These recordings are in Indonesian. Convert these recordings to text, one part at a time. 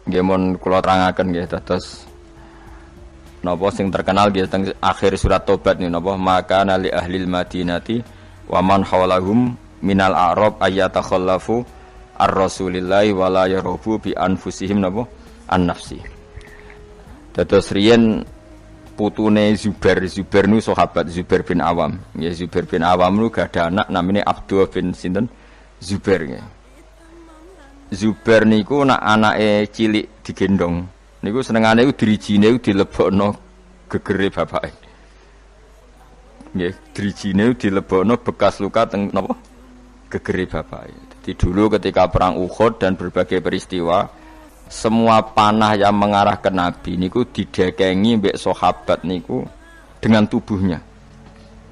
nggih mun kula terangaken nggih dados napa sing terkenal nggih teng akhir surat Tobat niku napa maka li ahlil madinati wa man hawlahum minal a'rab ayatakhallafu ar-rasulillahi wa la yarubu bi anfusihim napa an-nafsi. Dados riyen putune Zubair nu sahabat Zubair bin Awam. Ya Zubair bin Awam nu gak ada anak namanya Abdul bin sinten Zubair nggih. Zubair niku nak anake cilik digendong. Niku senengane iku dirijine dilebokno gegere bapake. Nggih, dirijine dilebokno bekas luka teng napa? Gegere bapake. Jadi dulu ketika perang Uhud dan berbagai peristiwa, semua panah yang mengarah ke Nabi niku didekengi mbek sahabat niku dengan tubuhnya.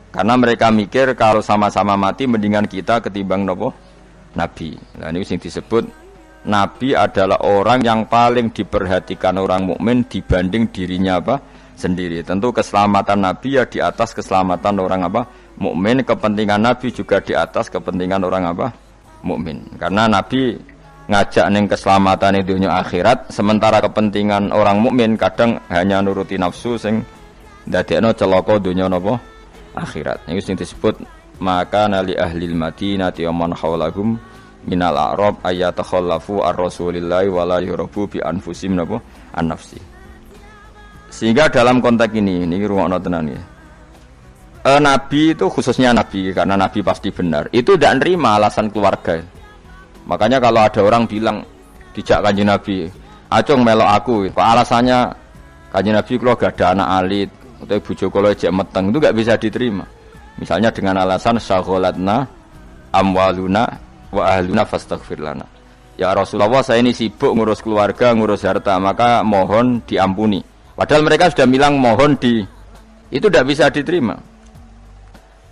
Karena mereka mikir kalau sama-sama mati mendingan kita ketimbang napa? Nabi. Nah niku sing disebut Nabi adalah orang yang paling diperhatikan orang mukmin dibanding dirinya apa sendiri. Tentu keselamatan Nabi ya di atas keselamatan orang apa mukmin, kepentingan Nabi juga di atas kepentingan orang apa mukmin. Karena Nabi ngajak ning keselamatan dunia akhirat, sementara kepentingan orang mukmin kadang hanya nuruti nafsu sing ndadekno celaka dunia napa akhirat. Ini sing disebut maka nali ahlil madinati wa man hawlahum minal a'rab ayatakhallafu ar-rasulillahi wa la yurabu bi anfusihim napa an-nafsi. Sehingga dalam konteks ini rungokno tenan ya. Nabi itu khususnya Nabi karena Nabi pasti benar. Itu tidak nerima alasan keluarga. Makanya kalau ada orang bilang dijak Kanjeng Nabi, "Acung melok aku." Kok alasannya Kanjeng Nabi kula gak ada anak alit atau bojo kula jek meteng, itu enggak bisa diterima. Misalnya dengan alasan syaghalatna amwaluna wa ahluna fastaghfir lana. Ya Rasulullah, saya ini sibuk ngurus keluarga, ngurus harta, maka mohon diampuni. Padahal mereka sudah bilang mohon itu tidak bisa diterima.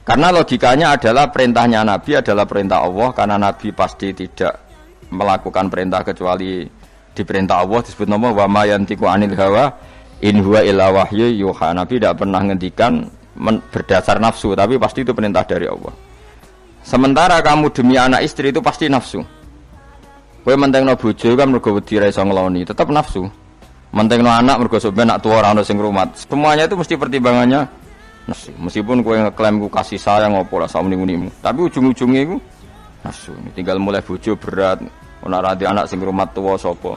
Karena logikanya adalah perintahnya Nabi adalah perintah Allah, karena Nabi pasti tidak melakukan perintah kecuali diperintah Allah. Disebut nama wa ma yantiqu anil hawa in huwa illa wahyu yuha. Nabi tidak pernah ngendikan berdasar nafsu, tapi pasti itu perintah dari Allah. Sementara kamu demi anak istri itu pasti nafsu. Kowe mentengno bojo kan mergo wedi ra iso ngloni, tetep nafsu. Mentengno anak mergo sampeyan nak tuwa ora ono sing ngrumat. Semuanya itu mesti pertimbangannya nafsu. Meskipun kowe ngeklaim ku kasih sayang apa ora sakmuni-munimu, tapi ujung-ujungnya iku nafsu. Tinggal mulai bojo berat, ora rati anak sing ngrumat tuwa sapa.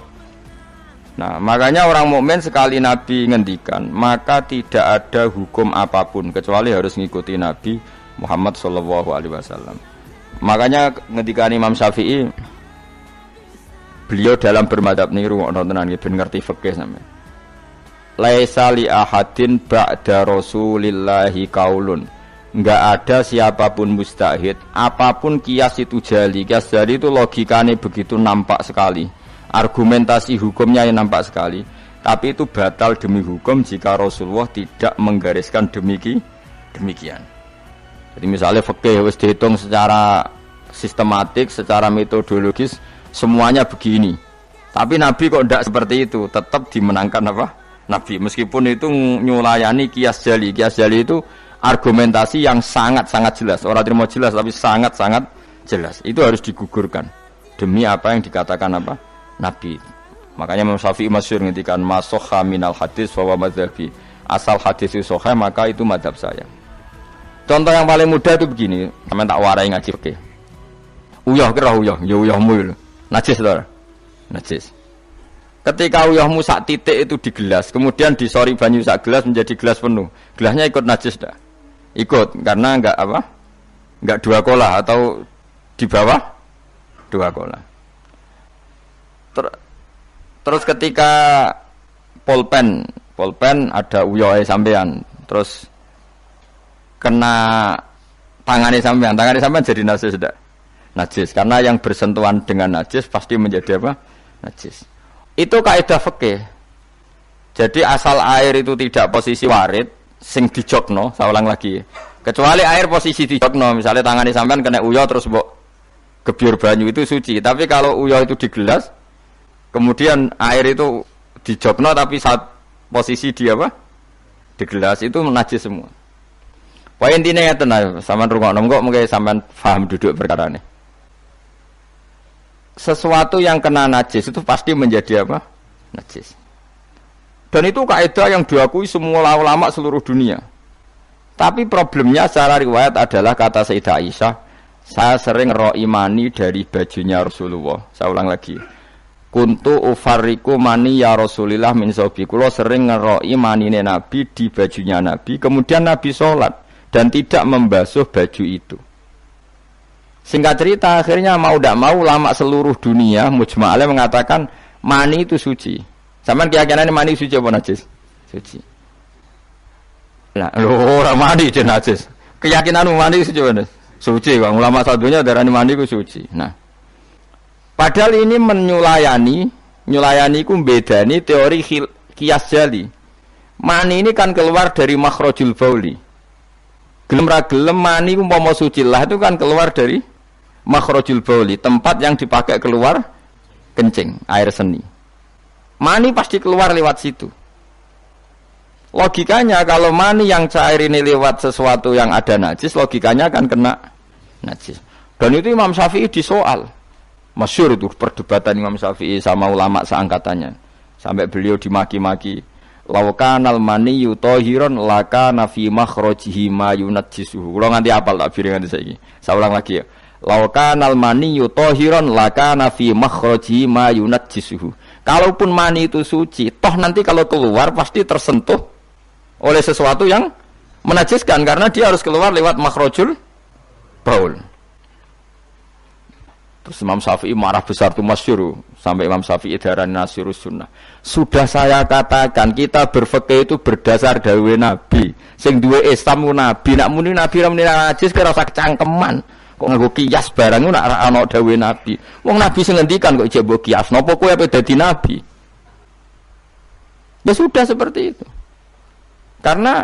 Nah, makanya orang mukmin sekali Nabi ngendikan, maka tidak ada hukum apapun kecuali harus ngikuti Nabi Muhammad sallallahu alaihi wasallam. Makanya ketika Imam Syafi'i beliau dalam bermadhab niku nontonan nggih ben ngerti fikih sampeyan. Laisa li ahadin ba'da Rasulillahi qaulun. Enggak ada siapapun mustahid, apapun kias itu jali. Kias jali itu logikanya begitu nampak sekali. Argumentasi hukumnya yang nampak sekali. Tapi itu batal demi hukum jika Rasulullah tidak menggariskan demikian. Jadi misalnya fikih wis dihitung secara sistematik, secara metodologis semuanya begini. Tapi Nabi kok tidak seperti itu, tetap dimenangkan apa? Nabi. Meskipun itu nyulayani kias jali. Kias jali itu argumentasi yang sangat-sangat jelas. Orang terima jelas tapi sangat-sangat jelas. Itu harus digugurkan demi apa yang dikatakan apa? Nabi. Makanya Imam Syafi'i masyhur ngendikan masokha minal hadis wa madzhabi. Asal hadis itu sahih maka itu mazhab saya. Contoh yang paling mudah itu begini, sampeyan tak warai ngaji fikih. Uyah kira uyah, ya uyahmu lho. Najis to. Najis. Ketika uyahmu sak titik itu di gelas, kemudian disori banyu sak gelas menjadi gelas penuh. Gelasnya ikut najis dah. Ikut karena enggak apa? Enggak dua kolah atau di bawah dua kolah. Terus ketika pulpen ada uyohe sampean, terus kena tangannya sampean jadi najis sudah. Najis karena yang bersentuhan dengan najis pasti menjadi apa? Najis. Itu kaidah fikih. Jadi asal air itu tidak posisi warid sing dijokno, saya ulang lagi. Kecuali air posisi dijokno, misalnya tangannya sampean kena uyo terus mbok gebyur banyu itu suci. Tapi kalau uyo itu di gelas, kemudian air itu dijokno tapi saat posisi di apa? Di gelas itu najis semua. Poin intinya ya tenang, sampean rungokno kok mungkin sampean paham duduk perkara ini. Sesuatu yang kena najis itu pasti menjadi apa? najis. Dan itu kaidah yang diakui semua ulama seluruh dunia. Tapi problemnya secara riwayat adalah kata Sayyidah Aisyah, saya sering ngeroi mani dari bajunya Rasulullah. Saya ulang lagi. Kuntu ufarriku mani ya Rasulillah min sobi. Kulo sering ngeroi manine Nabi di bajunya Nabi. Kemudian Nabi sholat dan tidak membasuh baju itu. Singkat cerita akhirnya mau tidak mau ulama seluruh dunia mujma'alnya mengatakan mani itu suci. Sampeyan keyakinan mani suci apa najis? Suci. Lah orang mani itu najis. Keyakinan mani suci apa? Suci. Ulama satunya darani mani itu suci. Nah, padahal ini nyulayani ku bedani teori kias jali. Mani ini kan keluar dari makhrajul bauli. Gelem ra gelem mani umpama suci lah itu kan keluar dari makhrajul bauli, tempat yang dipakai keluar kencing, air seni. Mani pasti keluar lewat situ. Logikanya kalau mani yang cair ini lewat sesuatu yang ada najis, logikanya akan kena najis. Dan itu Imam Syafi'i disoal. Masyhur itu perdebatan Imam Syafi'i sama ulama seangkatannya. Sampai beliau dimaki-maki. Laukanal mani yutahiron lakana fi makhrajihi ma yunajjisuhu. Kalau nganti apal tak biri nganti saiki. Saya ulang lagi ya. Laukanal mani yutahiron lakana fi makhrajihi ma yunajjisuhu. Kalaupun mani itu suci, toh nanti kalau keluar pasti tersentuh oleh sesuatu yang menajiskan karena dia harus keluar lewat makhrajul baul. Terus Imam Syafi'i marah besar itu masyhur sampai Imam Syafi'i darani nasirus sunnah. Sudah saya katakan kita berfikih itu berdasar dawuh Nabi. Sing duwe Islam ku Nabi, nak muni Nabi ra muni najis kira sak cangkeman. Kok nggo kias barang nak ra ana dawuh Nabi. Wong Nabi sing ngendikan kok jebok kias. Napa kowe ape dadi nabi? Ya sudah seperti itu. Karena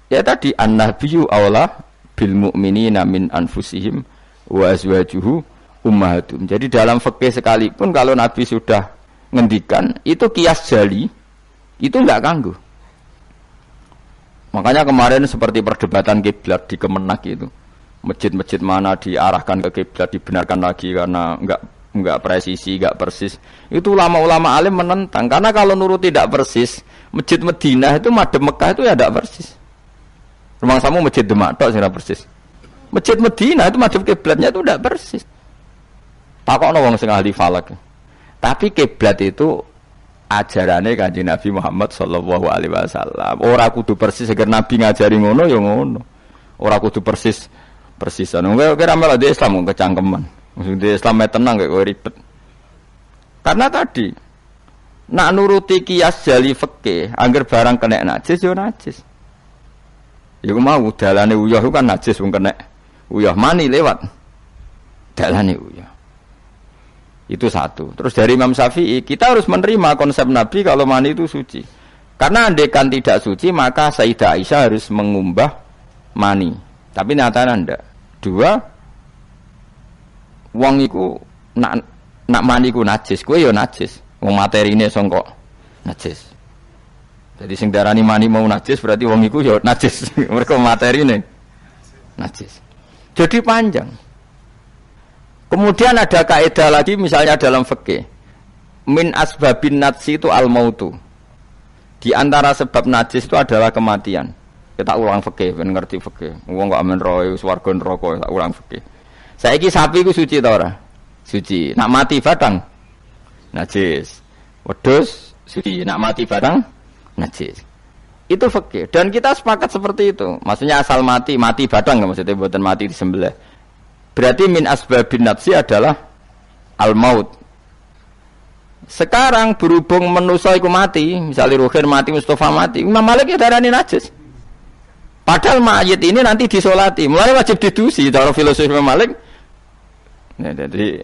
ya tadi an-nabiyyu aula bil mu'minina min anfusihim wa azwajuhu ummahatum. Jadi dalam fikih sekalipun kalau Nabi sudah ngendikan itu kias jali, itu enggak ganggu. Makanya kemarin seperti perdebatan kiblat di Kemenak itu. Masjid-masjid mana diarahkan ke kiblat dibenarkan lagi karena enggak presisi, enggak persis. Itu ulama-ulama alim menentang karena kalau nurut tidak persis, Masjid Madinah itu madhep Mekah itu ya enggak persis. Rumah samu Masjid Demak tok sing persis. Masjid Madinah itu madhep kiblatnya itu enggak persis. Takokno wong sing ahli falak. Tapi kiblat itu ajarane Kanjeng Nabi Muhammad sallallahu alaihi wasallam. Ora kudu persis agar Nabi ngajari ngono ya ngono. Ora kudu persisan. Kira malah di Islam kecangkeman. Maksudnya Islam tenang kayak ribet. Karena tadi nak nuruti kias jali fikih, angger barang kena najis ya najis. Ya mau dalane uyah kan najis wong kena. Uyah mani lewat. Dalane uyah. Itu satu. Terus dari Imam Syafi'i, kita harus menerima konsep Nabi kalau mani itu suci. Karena andaikan tidak suci, maka Sayyidah Aisyah harus mengumbah mani. Tapi nyatanya ndak. Dua, wong iku nak mani ku najis, kowe ya najis. Wong materine sangka najis. Jadi sing darani mani mau najis berarti wong iku ya najis. Mergo materine najis. Jadi panjang. Kemudian ada kaidah lagi misalnya dalam fikih. Min asbabin najsi itu al-mautu. Di antara sebab najis itu adalah kematian. Kita ulang fikih, ben ngerti fikih. Wong kok amen roe swarga neraka, tak ulang fikih. Saiki sapi ku suci ta ora? Suci. Nak mati batang najis. Wedhus suci, nak mati batang najis. Itu fikih. Dan kita sepakat seperti itu. Maksudnya asal mati batang enggak maksudnya mboten mati disembelih. Berarti min asbabin nafsi adalah al-maut. Sekarang berhubung manusa iku mati, misalnya Ruhin mati, Mustafa mati, Imam Malik ya darani najis. Padahal mayit ini nanti disolati, mulai wajib didusi. Cara filosofi Imam Malik. Nah, jadi,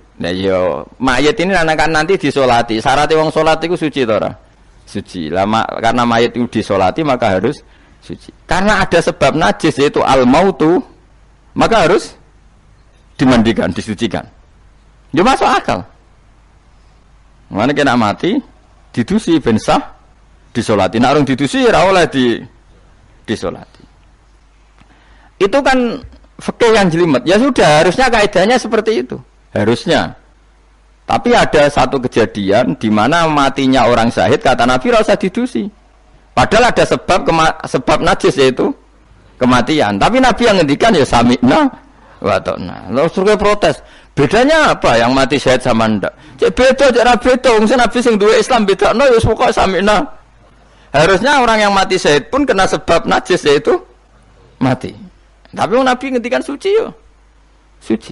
mayit ini akan nanti disolati. Syarat wong solat itu suci tora, suci. Lama karena mayit itu disolati maka harus suci. Karena ada sebab najis yaitu al-mautu, maka harus dimandikan, disucikan. Ya masuk akal. Mana kena mati, didusi ben sah, disolati. Nak urung didusi ora oleh disolati. Itu kan fikih yang jelimet. Ya sudah, harusnya kaidahnya seperti itu. Harusnya. Tapi ada satu kejadian di mana matinya orang syahid kata Nabi ora usah didusi. Padahal ada sebab najis yaitu kematian. Tapi Nabi yang ngendikan ya sami'na wa ta'na. Lalu suruh protes. Bedanya apa yang mati syahid sama ndak? Cek beda, cek ra beda. Wong Nabi sing duwe Islam bedakno ya pokoke sami'na. Harusnya orang yang mati syahid pun kena sebab najis yaitu mati. Tapi Nabi ngendikan suci yo. Suci.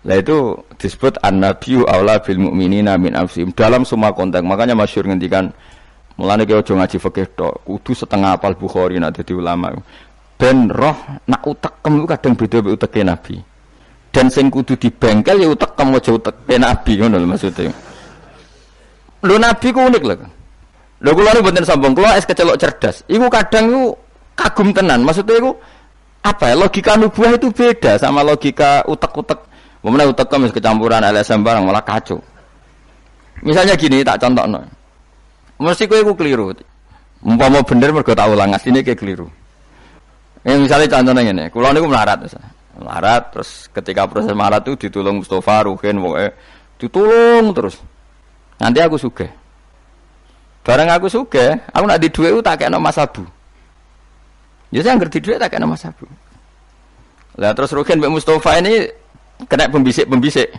Lah itu disebut an-nabiyyu aula bil mu'minina min anfusihim dalam semua konteks. Makanya masyhur ngendikan mulane ki aja ngaji fikih tok, kudu setengah apal Bukhari nek dadi ulama. Ben roh nak utekem kadang beda mek uteke Nabi. Dan sing kudu dibengkel ya utekem aja uteke Nabi ngono lho maksudnya. Lho Nabi ku unik lho. Lho kula niku mboten sombong, kula es kecelok cerdas. Iku kadang iku kagum tenan. Maksudnya iku apa ya? Logika nubuah itu beda sama logika utek-utek. Memang utekem wis kecampuran LSM barang malah kacau. Misalnya gini tak contohno. Mesti kowe iku keliru. Umpama bener mergo tak ulang asline kowe keliru. Misalnya contohnya ngene, kula niku melarat. Melarat terus ketika proses melarat itu ditulung Mustofa, Ruhin, pokoke ditulung terus. Nanti aku sugih. Bareng aku sugih, aku nak di dhuwit tak kekno Mas Abu. Ya saya ngerti dhuwit tak kekno Mas Abu. Lah terus Ruhin mbek Mustofa ini kena pembisik.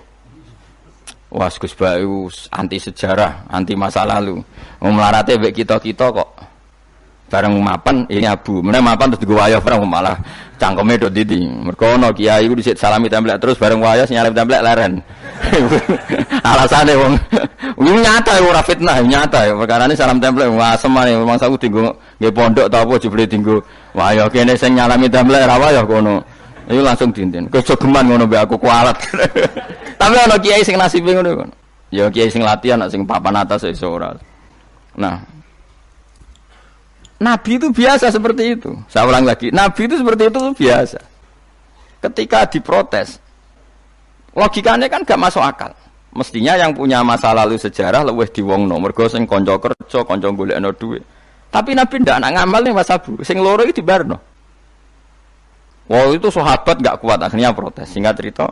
Wah, Gus Bayu anti sejarah, anti masa lalu. Melarate mbek kita-kita kok bareng mapan ini Abu. Meneh mapan terus digo wayah bareng malah cangkeme ndok titi. Mergo ana kiai iku dhisik salami templek terus bareng wayah nyalip templek leren. Alasane wong nyata ora fitnah, nyata ya. Perkarane salam templek wasem ae mangsa ku dienggo nggih pondok ta apa jebule dienggo wayah kene sing nyalami templek ra wayah kono. Iku langsung dinten. Kejogeman ngono mbek aku kualat. Tapi ana kiai sing nasibe ngono. Ya kiai sing latihan sing papan atas iso ora. Nah, Nabi itu biasa seperti itu. Saya ulang lagi, Nabi itu seperti itu biasa. Ketika diprotes, logikanya kan gak masuk akal. Mestinya yang punya masa lalu sejarah luwih diwongno, mergo sing kanca kerja, kanca golekno dhuwit. Tapi Nabi ndak nak ngamal ning Mas Abu, sing loro iki dibarno. Wah itu sahabat gak kuat akhirnya protes. Singkat cerita,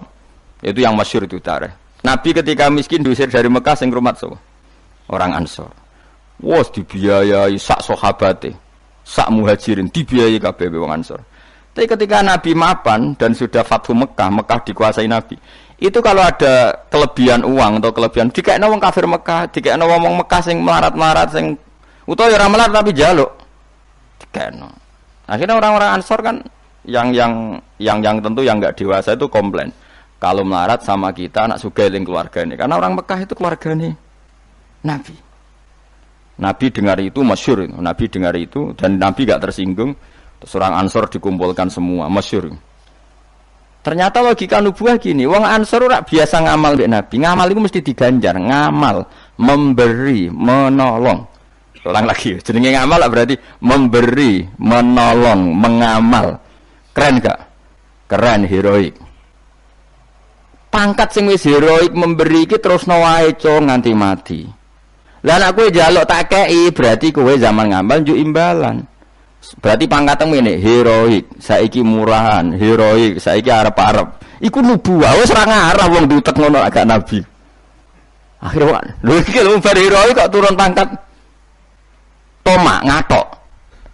itu yang masyhur itu tarikh. Nabi ketika miskin diusir dari Mekah sing rumat so, orang Ansor. Wah dibiayai sak sahabate, sak muhajirin dibiayai kabeh wong Ansor. Tapi ketika Nabi mapan dan sudah Fathu Mekah, Mekah dikuasai Nabi. Itu kalau ada kelebihan uang atau kelebihan dikekno wong kafir Mekah, dikekno wong Mekah sing melarat-melarat sing utawa ora melarat tapi njaluk. Dikekno. Akhirnya orang-orang Ansor kan yang tentu yang enggak dewasa itu komplain. Kalau melarat sama kita anak sugih ning keluargane. Karena orang Mekah itu keluargane Nabi. Nabi dengar itu masyhur. Nabi dengar itu dan Nabi enggak tersinggung. Terus orang Ansor dikumpulkan semua, masyhur. Ternyata logika nubuah gini, wong Ansor ora biasa ngamal mbek Nabi. Ngamal itu mesti diganjar, ngamal, memberi, menolong. Ulang lagi, jenenge ngamal berarti memberi, menolong, mengamal. Keren gak? Keren, heroik. Pangkat sing wis heroik memberi iki terusno wae nganti mati. Lah nek kowe njaluk tak kei berarti kowe zaman ngamal njuk imbalan. Berarti pangkatmu ini heroik, saiki murahan, heroik, saiki arep-arep. Iku nubuwah wis ora ngarah wong diutek ngono agak Nabi. Akhirnya lho iki lho bar heroik kok turun pangkat. Tomak ngatok.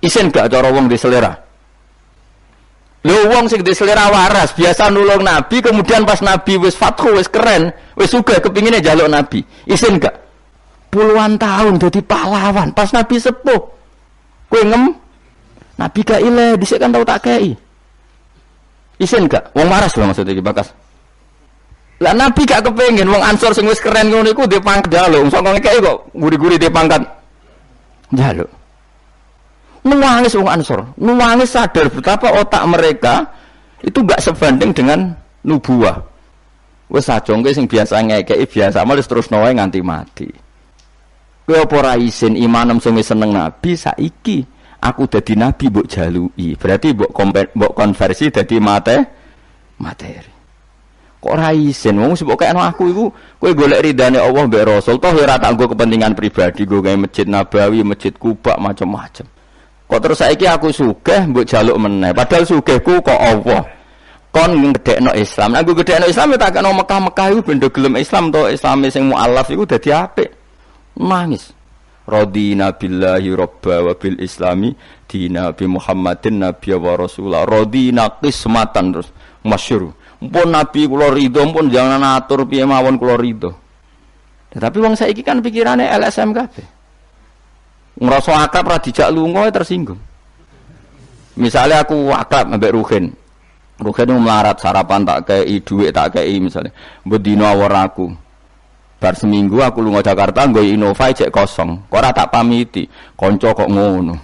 Isin gak cara wong di selera. Lho wong sing di selera waras biasa nulung Nabi, kemudian pas Nabi wis fathu wis keren, wis sugih kepingine njaluk Nabi. Isin gak? Puluhan tahun jadi pahlawan, pas Nabi sepuh. Kowe ngem Nabi gak ile, dhisik kan tau tak kei. Isin gak? Wong waras lho maksudnya iki bakas. Lah Nabi gak kepengin wong Ansor sing wis keren ngono iku dhe pangkat njaluk, sok ngekeki kok guri-guri dhe pangkat njaluk. Nuwangis wong Ansor, nuwangis sadar betapa otak mereka itu gak sebanding dengan nubuah. Wis sajongke sing biasa ngekeki biasa malah terus wae nganti mati. Kowe apa ora isin imanem sing seneng Nabi saiki aku dadi nabi mbok jaluki. Berarti mbok konversi dadi materi. Kok ora isin wong sebab kayakno aku iku kowe golek ridane Allah mbek Rasul toh ora tak nggo kepentingan pribadi nggo gawe masjid Nabawi, masjid Kuba macam-macam. Kok terus saiki aku sugih mbok jaluk meneh padahal sugihku kok Allah. kon ngedekno Islam. Nah, gue gedekno Islam ya tak kena Mekah-Mekah iku ben do gelem Islam to, Islame sing mualaf iku dadi apik. Nangis. Radina billahi robba wa bil islami dina bi Muhammadin nabiyya wa rasulah. Radina qismatan terus masyhur. Mpun nabi kula ridho, mpun jangan atur piye mawon kula ridho. Tapi wong saiki kan pikirane LSM kabeh. Ngrasa akrab ra dijak lunga tersinggung. Misalnya aku akrab ambek Ruhin. Ruhin melarat sarapan tak kei dhuwit tak kei misalnya. Mbok dina awor aku. Bar seminggu aku lunga Jakarta nggo Innova cek kosong. Kok ora tak pamiti. Kanca kok ngono.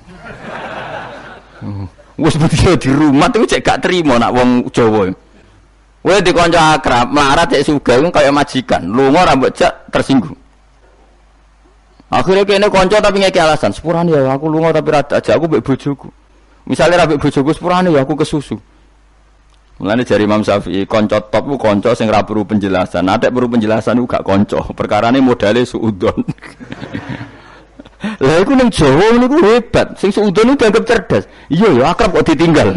Wis bedio di rumah tuh cek gak trimo nak wong Jawa. Kowe di kanca akrab melarat cek sugih kaya majikan. Lunga ora mbok cek tersinggung. Akhirnya kene kanca tapi ngeki alasan. Sepurane ya aku lunga tapi ra ajak aku mbek bojoku. Misalnya rabi bojoku sepurane ya aku kesusu. Mulane jari Imam Syafi'i, kanca top ku kanca sing ra perlu penjelasan. Nek perlu penjelasan ku gak kanca. Perkarane modale suudon. Lah iku ning Jawa niku hebat. Sing suudon itu dianggap cerdas. Iya ya akrab kok ditinggal.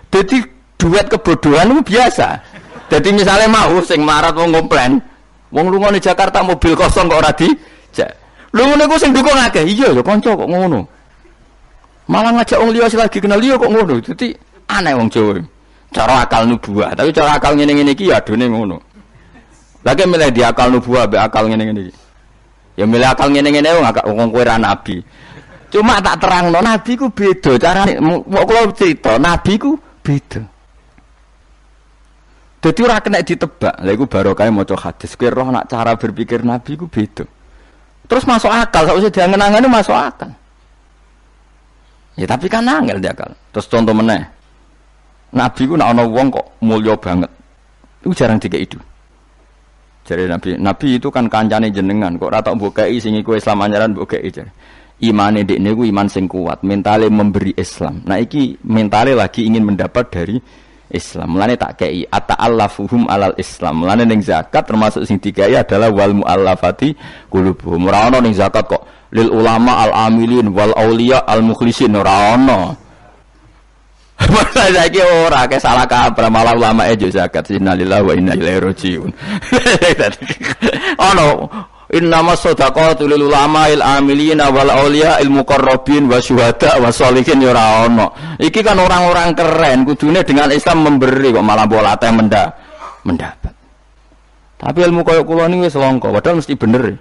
Dadi duet kebodohan itu biasa. Dadi misalnya mau sing marat wong komplain, wong lunga ning Jakarta mobil kosong kok ora dijak. Lho ngene ku sing dukung akeh. Iya ya kanca kok ngono. Malah ngajak wong liya lagi kenal liya kok ngono. Dadi aneh wong Jawa. Cara akal nubuah, tapi cara akal ngene-ngene iki ya adone ngono. Lagi milih di akal nubuah mbek akal ngene-ngene iki. Ya milih akal ngene-ngene wong kowe ra nabi. Cuma tak terangno nabi ku beda carane. Kok kula cerita nabi ku beda. Dadi ora kena ditebak. Lha iku barokah maca hadis. Kowe roh nak cara berpikir nabi ku beda. Terus masuk akal, sakwise diangen-angene masuk akal. Ya tapi kan angel dia akal. Terus contoh meneh. Nabi ku nek ana wong kok mulya banget. Iku jarang dikeki itu. Jare Nabi itu kan kancane jenengan, kok ora tak mbokeki sing iku Islam anyaran mbokeki jare. Imane dekne ku iman sing kuat, mentale memberi Islam. Nah iki mentale lagi ingin mendapat dari Islam. Mulane tak kei ata'allafuhum alal Islam. Mulane ning zakat termasuk sing dikai adalah wal muallafati qulubuhum. Ora ana ning zakat kok lil ulama al amilin wal auliya al mukhlisin ora ana. Malah saiki ora ke salah kabar malah ulama e zakat innalillahi wa inna ilaihi rajiun. Ono innamas shadaqatu lil ulama il amilina wal auliya il muqarrabin wa syuhada wa sholihin ya ora ono. Iki kan orang-orang keren kudune dengan Islam memberi kok malah bola teh mendapat. Tapi ilmu koyo kula niku wis langka padahal mesti bener.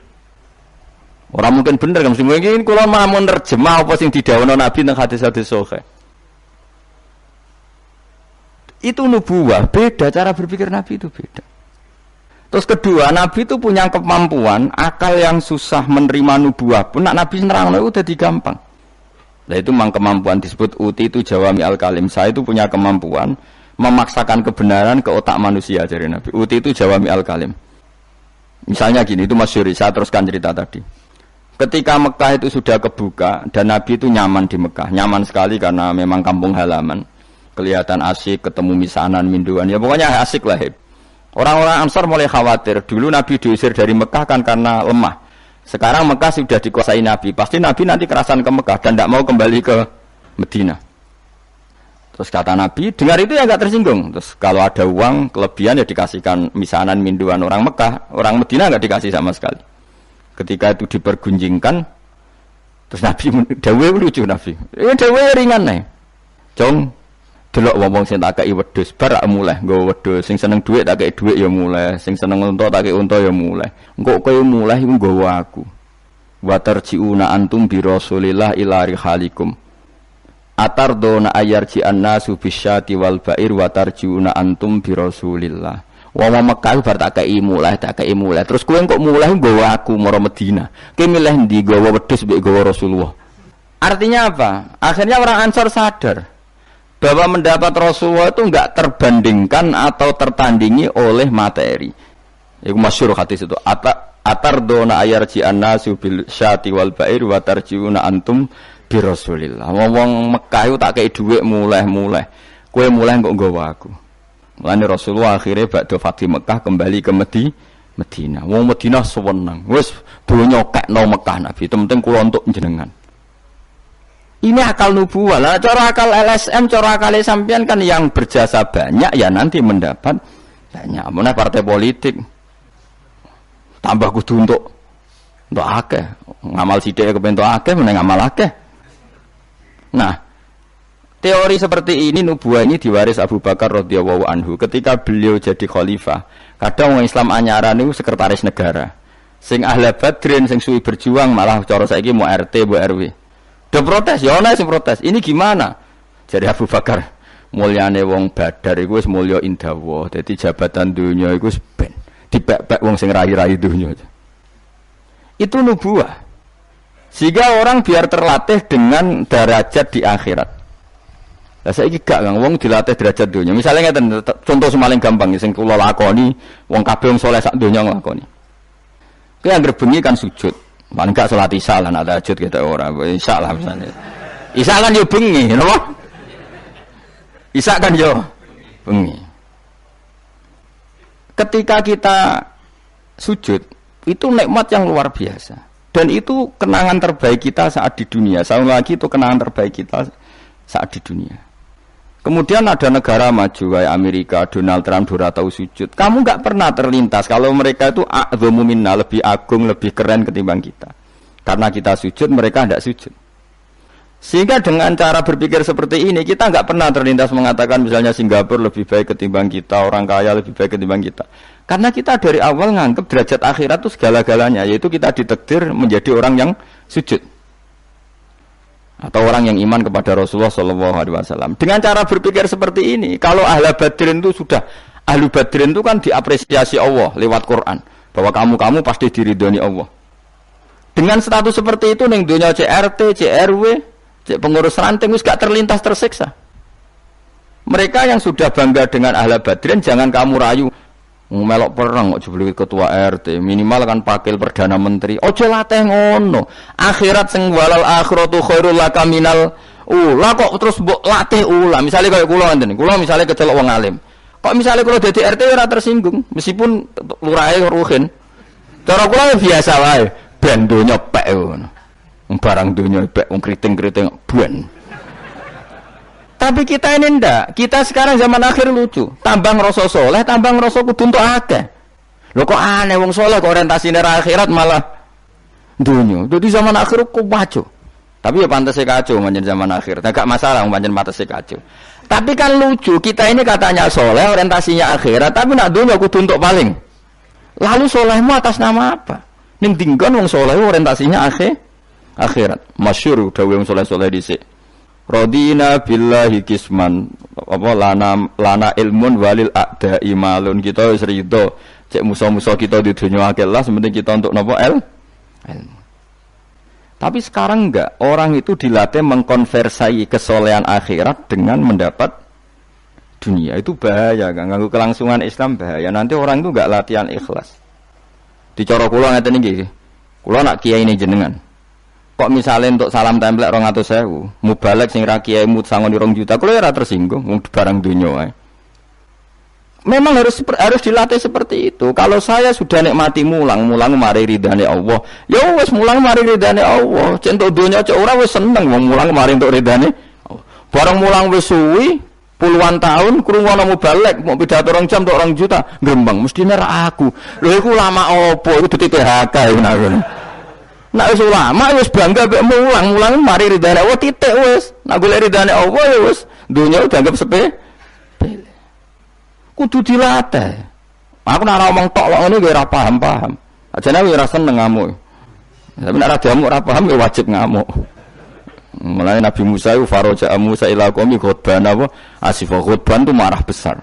Ora mungkin bener kan mesti mungkin kula mau nerjemah apa sing didhawuhna Nabi nang hadis-hadis sahih. Itu nubuah, beda cara berpikir Nabi itu beda. Terus kedua, Nabi itu punya kemampuan akal yang susah menerima nubuah pun Nabi nerangno itu jadi gampang. Nah itu memang kemampuan disebut uti itu jawami al-kalim. Saya itu punya kemampuan memaksakan kebenaran ke otak manusia dari Nabi. Uti itu jawami al-kalim. Misalnya gini, itu masyhur, saya teruskan cerita tadi. Ketika Mekah itu sudah kebuka dan Nabi itu nyaman di Mekah, nyaman sekali karena memang kampung halaman. Kelihatan asik, ketemu misanan, minduan, ya pokoknya asik lah. Orang-orang Ansar mulai khawatir. Dulu Nabi diusir dari Mekah kan karena lemah. Sekarang Mekah sudah dikuasai Nabi. Pasti Nabi nanti kerasan ke Mekah dan tidak mau kembali ke Medina. Terus kata Nabi, dengar itu ya nggak tersinggung. Terus kalau ada uang kelebihan ya dikasihkan misanan, minduan orang Mekah, orang Medina nggak dikasih sama sekali. Ketika itu dipergunjingkan, terus Nabi dawe lucu Nabi. Dawe ringan nih, Jong. Delok wong sing tak kei wedhus bar mulai nggo wedhus sing seneng dhuwit tak kei dhuwit ya mulai sing seneng unta tak kei unta ya mulai engko kowe mulai iku nggawa aku wa tarjiuna antum bi rasulillah ila rihalikum atardona ayarji annasu bisyati wal ba'ir wa tarjiuna antum bi rasulillah wong Mekah bar tak kei mulai terus kowe kok mulai nggawa aku mara Madinah kowe milih ndi nggawa wedhus mbek nggawa Rasulullah. Artinya apa? Akhirnya orang Ansor sadar bahwa mendapat Rasulullah itu enggak terbandingkan atau tertandingi oleh materi. Iku masyhur hadis itu. Atardona ayarji annasu bil syati wal ba'ir wa tarjiuna antum bi Rasulillah. Wong Mekah itu tak kei dhuwit mulai. Kowe mulai kok nggawa aku. Mulane Rasulullah akhirnya badhe Fatih Mekah kembali ke Medina. Wong Medina seneng. Wis donya kekno Mekah Nabi. Penting kula untuk jenengan. Ini akal nubuwah. Lah cara akal LSM, cara akal sampean kan yang berjasa banyak ya nanti mendapat banyak. Mana partai politik tambah kudu untuk akeh. Ngamal sithik kepen untuk akeh meneng ngamal akeh. Nah, teori seperti ini nubuwah ini diwaris Abu Bakar radhiyallahu anhu ketika beliau jadi khalifah. Kadang orang Islam anyaran itu sekretaris negara. Sing ahli Badrin sing suwi berjuang malah cara saiki mau RT, mau RW. Udah protes, ya ana sing protes. Ini gimana? Jadi Abu Bakar, mulyane wong Badar iku wis mulya indawa. Dadi jabatan dunya iku wis ben dipek-pek wong sing rai-rai dunya. Itu nubuwah. Sehingga orang biar terlatih dengan derajat di akhirat. Lah saiki gak Kang, wong dilatih derajat dunya. Misalnya ngeten, contoh sing paling gampang sing kula lakoni, wong kabeh wong saleh sak donya nglakoni. Kuwi anggere bengi kan sujud. Paling gak salat isya lan ada tahajud kita ora. Isya lah misalnya. Isya kan yo bengi, napa? Isya kan yo bengi. Ketika kita sujud, itu nikmat yang luar biasa. Dan itu kenangan terbaik kita saat di dunia. Sekali lagi itu kenangan terbaik kita saat di dunia. Kemudian ada negara maju kayak Amerika, Donald Trump ora tahu sujud. Kamu nggak pernah terlintas kalau mereka itu a'dhamu minna, lebih agung, lebih keren ketimbang kita. Karena kita sujud, mereka tidak sujud. Sehingga dengan cara berpikir seperti ini, kita nggak pernah terlintas mengatakan misalnya Singapura lebih baik ketimbang kita, orang kaya lebih baik ketimbang kita. Karena kita dari awal nganggap derajat akhirat itu segala-galanya, yaitu kita ditakdir menjadi orang yang sujud. Atau orang yang iman kepada Rasulullah SAW. Dengan cara berpikir seperti ini, kalau ahli Badrin itu sudah, ahli Badrin itu kan diapresiasi Allah lewat Quran, bahwa kamu pasti diridhoni Allah. Dengan status seperti itu, ning dunia CRT, CRW, pengurus ranting, wis gak terlintas tersiksa. Mereka yang sudah bangga dengan ahli Badrin, jangan kamu rayu. Melok perang kok jebule ketua RT, minimal kan pakil perdana menteri. Ojo latih ngono. Akhirat sing walal akhiratu khairul laka minal ula kok terus mbok latih ula. Misale kaya kula ngene. Kula misale kecelok wong alim. Kok misale kula dadi RT ora tersinggung, meskipun lurahe ruhin. Cara kula biasa wae, ben donya pek ngono. Barang donya pek wong kriting-kriting ben. Tapi kita ini ndak. Kita sekarang zaman akhir lucu. Tambah ngerasa soleh, tambah ngerasa kudu untuk akeh. Lho kok aneh wong soleh kok orientasine akhirat malah dunya. Jadi zaman akhir kok kacau. Tapi ya pantas kacau manjen zaman akhir. Enggak masalah manjen pantas kacau. Tapi kan lucu, kita ini katanya soleh, orientasinya akhirat, tapi nak dunya kudu untuk paling. Lalu solehmu atas nama apa? Ning dinggon wong soleh orientasinya akhirat. Masyhur dawuh wong soleh-soleh dhisik. Radina billahi kisman apa lana ilmun walil a'da'i malun. Kita wis rido cek musuh-musuh kita di dunia akhirat lah, sementing kita untuk napa ilmu. Tapi sekarang enggak, orang itu dilatih mengkonversi kesolehan akhirat dengan mendapat dunia. Itu bahaya kan, ganggu kelangsungan Islam bahaya. Nanti orang itu enggak latihan ikhlas. Dicara kula ngeten iki. Kula nak kiai ini jenengan. Kok misalnya untuk salam template 200.000, mubalek sing ra kiai mut sangon 2 juta, kalau ya tersinggung, barang dunia. Memang harus dilatih seperti itu. Kalau saya sudah nikmati mulang mari ridane Allah. Ya wis mulang mari ridane Allah. Centuk dunia cek ora wis seneng wong mulang mari untuk ridane. Barang mulang wis suwi puluhan tahun krungono mubalek mau pidato 2 jam untuk 2 juta, grembang mestine ra aku. Lho iku lama opo? Iku duit PHK ngono. Nak wis ulama wis bangga mek mulang mari ridane Allah titik wis. Nak golek ridane Allah ya wis dunya dianggap sepele. Kudu dilatih. Aku nak ngomong tok kok ngene ora paham. Ajane ora seneng ngamuk. Tapi nek ora diamuk ora paham ya wajib ngamuk. Mulai Nabi Musa itu faraja Musa ila qaumi khutban apa? Asif khutban itu marah besar.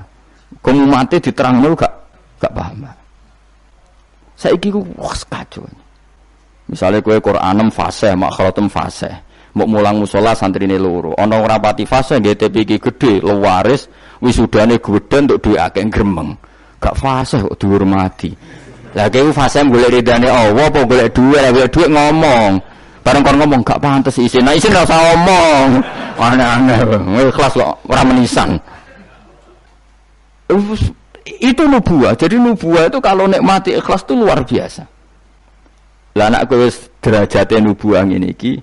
Kamu mati diterangno gak paham. Saiki ku wis kacau. Misalnya kue Quranem fase, makhratem fase, mau mulang musola santrine loro, ana ora pati fase GTP iki gedhe, lewaris, wisudane gedhe untuk duwe akeh gremeng. Gak fase kok dihormati. Lah kowe fase golek ridane Allah apa golek dhuwit ngomong. Bareng kon ngomong gak pantes isin. Nah isin ora usah ngomong. Aneh-aneh, ikhlas kok ora menisan. Itu nubuah. Jadi nubuah itu kalau nikmati ikhlas itu luar biasa. Lah anak kowe wis derajate nubuah ngene iki,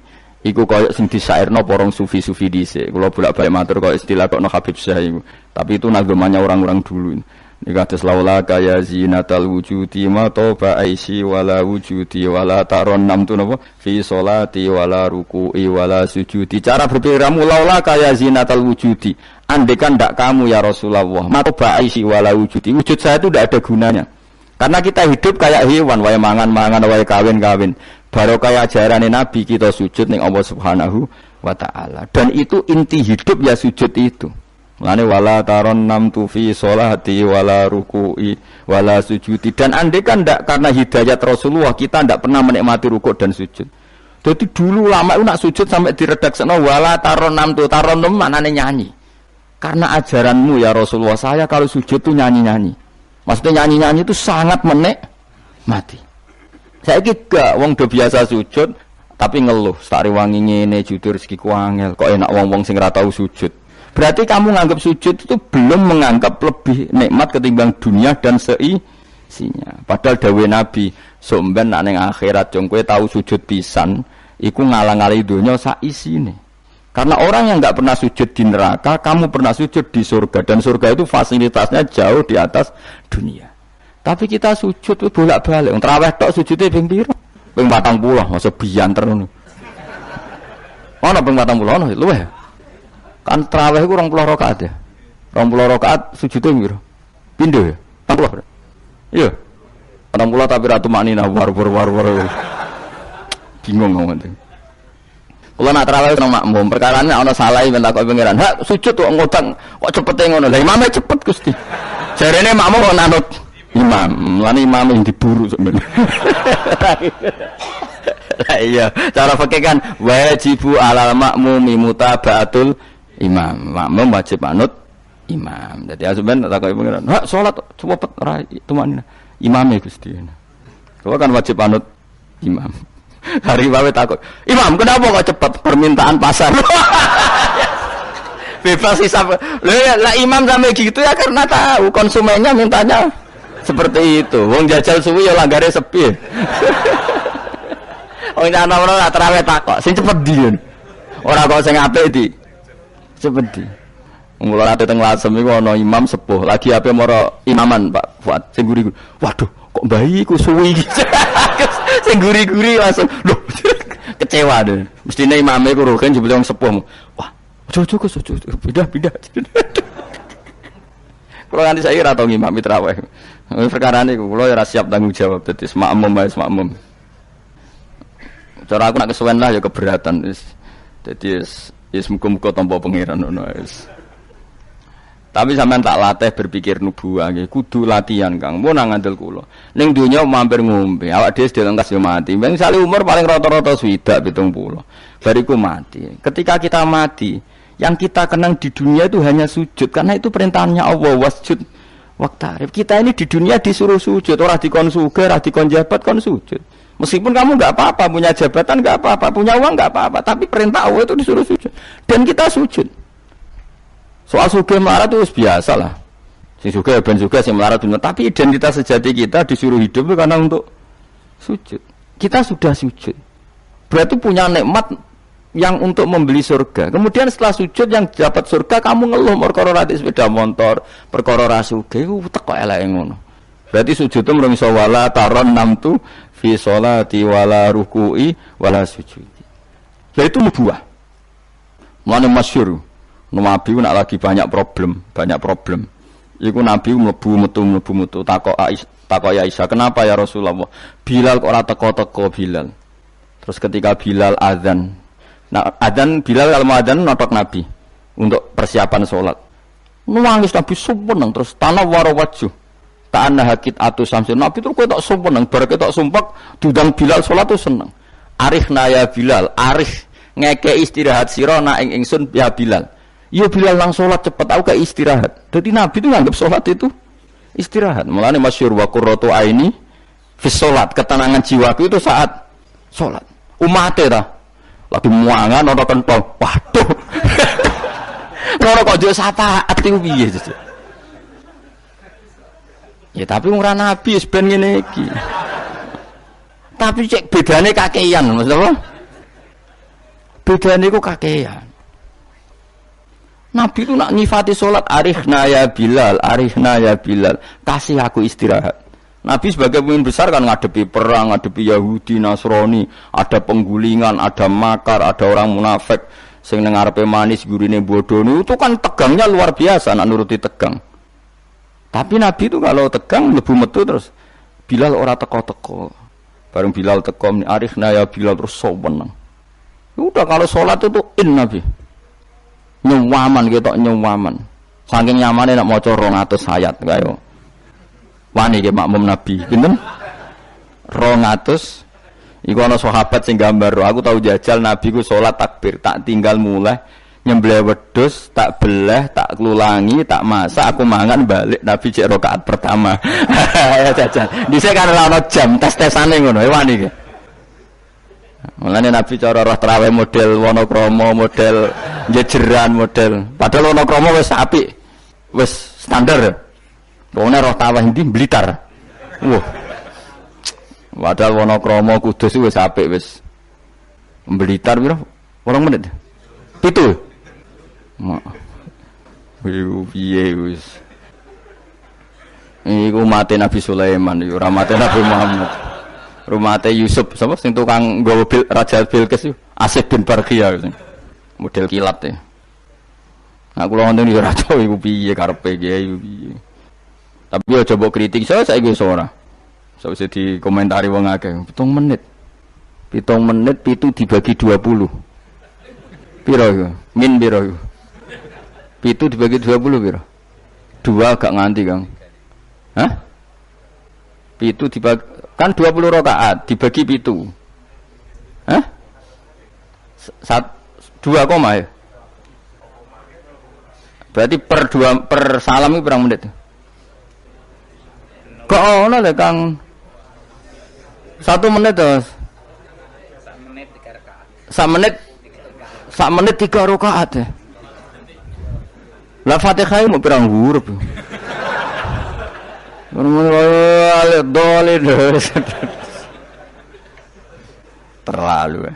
Iku koyo sing disairno porong sufi-sufi dhisik. Kula bolak-balik matur koyo istilah kok no Habib Syah iku. Tapi itu nagamanya orang-orang dulu. Ini kados laula kaya zinatal wujudi ma toba aisi wala wujudi wala taron nam tu napa fi sholati wala ruku'i wala sujudi. Cara berpikirmu laula kaya zinatal wujudi. Andekan ndak kamu ya Rasulullah, ma toba aisi wala wujudi. Wujud saya itu ndak ada gunanya. Karena kita hidup kayak hewan, wae mangan-mangan, wae kawin-kawin. Baru kayak ajaran Nabi kita sujud ning Allah Subhanahu wa taala. Dan itu inti hidup ya sujud itu. Mulane wala taron nam tu fi sholati wala ruku'i wala sujudi. Dan andai kan ndak karena hidayat Rasulullah kita ndak pernah menikmati rukuk dan sujud. Jadi dulu lama itu nak sujud sampai diredakseno wala taron nam tu taron nam maknane nyanyi. Karena ajaranmu ya Rasulullah saya kalau sujud tuh nyanyi-nyanyi. Maksudnya nyanyi-nyanyi itu sangat menikmati. Saya gak wong do biasa sujud tapi ngeluh, stari wangi ngene jujur rezeki ku angel, kok enak wong-wong sing ora tau sujud. Berarti kamu nganggap sujud itu belum menganggap lebih nikmat ketimbang dunia dan seisinya. Padahal dawuh Nabi, sok ben nek ning akhirat jong kowe tau sujud pisan, iku ngalang-alangi donya sak isine. Karena orang yang enggak pernah sujud di neraka, kamu pernah sujud di surga dan surga itu fasilitasnya jauh di atas dunia. Tapi kita sujud itu bolak-balik. Wong traweh tok sujudnya ping pira? Ping 40, masa bianter ngono. Ono ping 40 ono luwih. Kan traweh iku 20 rakaat ya. 20 rakaat sujudnya piro? Pindho ya? 40. Iya. 40 tapi ratu maknina war. Bingung ngono. Kula nak traweh nang makmum, perkarane ana salah ben takok pangeran. Hak sujud kok ngodang, kok cepete ngono. Lah imame cepet Gusti. Jarene makmum kok nanut imam, lan imam yang diburu sebenarnya. Lah iya, cara fikih kan wajibu alal makmumi mutaba'atul imam. Makmum wajib manut imam. Jadi asamben tak koyo pengiran. Hak salat cepet ora tumaknina. Imame Gusti. Kok kan wajib manut imam. Hari wae takut. Imam, kenapa kok cepet permintaan pasar? Bebas hisab. Lah imam sampai gitu ya karena tahu konsumennya mintanya seperti itu. Wong jajal suwi ya langgare sepi. Wong ana-ana traweh takok, sing cepet ndi. Ora kok sing apik di. Cepet di. Mula ate teng Lasem iku ana imam sepuh, lagi ape mara imaman Pak Fuad sing guri. Waduh, kok bayi ku suwi iki. Sing guri-guri langsung lho. Kecewa deh. Mestine imame ku roken jebule wong sepuh. Wah, ojo pindah. Kalau nanti saya ora tau ngimami traweh. Perkara niku kula ora siap tanggung jawab dadi makmum. Cara aku nak kesuwen lah ya keberatan wis. Dadi wis muga-muga tampa pangeran ngono wis. Tapi sampean tak latih berpikir nubuwah nggih, kudu latihan Kang. Mun nang ngandel kula. Ning donya mampir ngombe, awak dhewe sedhe lengkas yo mati. Wong sale umur paling rata-rata 70. Bariku mati. Ketika kita mati, yang kita kenang di dunia itu hanya sujud karena itu perintahnya Allah wasjud waqtarib. Kita ini di dunia disuruh sujud, ora dikon sugih, ora dikon jabat kon sujud. Meskipun kamu enggak apa-apa, punya jabatan enggak apa-apa, punya uang enggak apa-apa, tapi perintah Allah itu disuruh sujud. Dan kita sujud. Soal sugih melarat itu biasa lah. Sing sugih ben sugih sing melarat bener, tapi identitas sejati kita disuruh hidup itu karena untuk sujud. Kita sudah sujud. Berarti punya nikmat yang untuk membeli surga. Kemudian setelah sujud yang dapat surga kamu ngeluh perkara rati sepeda motor, perkara ra sugih ku teko eleke ngono. Berarti sujud itu mrung iso wala taron namtu fi sholati wala ruku'i wala sujudi. Ya itu nubuwah. Mane masyhur. Nabi nak lagi banyak problem. Iku Nabi mlebu metu takok ya Aisyah, "Kenapa ya Rasulullah? Bilal kok ora teko-teko Bilal?" Terus ketika Bilal azan. Nah, adzan Bilal kalau mau adzan notok Nabi untuk persiapan sholat. Nangis Nabi sumpeng terus tanah warawaju. Ta'anna hakit atu samsin. Nabi terus ketok sumpeng, bar ketok sumpek dudang Bilal sholat tuh seneng. Arifna ya Bilal, arif ngekei istirahat sira nak ing ingsun ya Bilal. Yo Bilal nang sholat cepet aku kayak istirahat. Jadi Nabi itu nganggap sholat itu istirahat. Mulane masyhur wa qurratu aini fi sholat, ketenangan jiwaku itu saat sholat. Umate ta lagi muangan ana kentong. Waduh. Ngono kok yo syafaat iku piye sih? Ya tapi ora Nabi wis ben ngene iki. Tapi cek bedane kakean, Mas apa? Bedane iku kakean. Nabi itu nak nyifati sholat, arihna ya Bilal, kasih aku istirahat. Nabi sebagai pemimpin besar kan ngadepi perang, ngadepi Yahudi, Nasrani, ada penggulingan, ada makar, ada orang munafik, sing nang ngarepe manis gurine bodoh itu kan tegangnya luar biasa, nak nuruti tegang. Tapi Nabi itu kalau tegang lebu metu terus Bilal ora teko-teko. Bareng Bilal teko, arihna ya Bilal terus soweneng. Udah kalau sholat itu Nabi. Nyawaman gitu, nyawaman. Saking nyamannya nak maca 200 ayat kaya. Wani ke makmum Nabi, pinten? 200. Iku ana sahabat sing gambar, aku tahu jajal Nabi ku salat takbir, tak tinggal mulai nyembelih wedhus, tak belah, tak klulangi, tak masak, aku mangan balik Nabi cek rakaat pertama. Ya jajal. Dhisik kan ora ana jam tes-tesane ngono, wani ke. Mulane Nabi cara roh traweh model Wonokromo, model jejeran, model. Padahal Wonokromo wis apik. Wis standar. Wong roh traweh ndi Blitar. Wah. Padahal Wonokromo Kudus wis apik wis. Blitar piro? 8 menit. 7. Piye wis. Iku mate Nabi Sulaiman, ora mate Nabi Muhammad. Rumate Yusuf sapa sing tukang nggawa Raja Bilqis Asif bin Barqiyah model kilat e. Nah kula wonten yo raja iku piye karepe kiai piye. Tapi aja mbok kritik saiki wis ora. Sawise dikomentari wong akeh 7 menit. 7 menit pitu dibagi 20. Piro iku? Min piro iku? Pitu dibagi 20 piro? 2 gak nganti, Kang. Hah? Pitu dibagi kan 20 rakaat dibagi 7. Hah? 2 koma ya? Berarti per salam itu berapa menit? Kok ono le Kang? 1 menit terus. 1 menit 3 rakaat ya. Lah Fatihah mau pirang huruf. Terlalu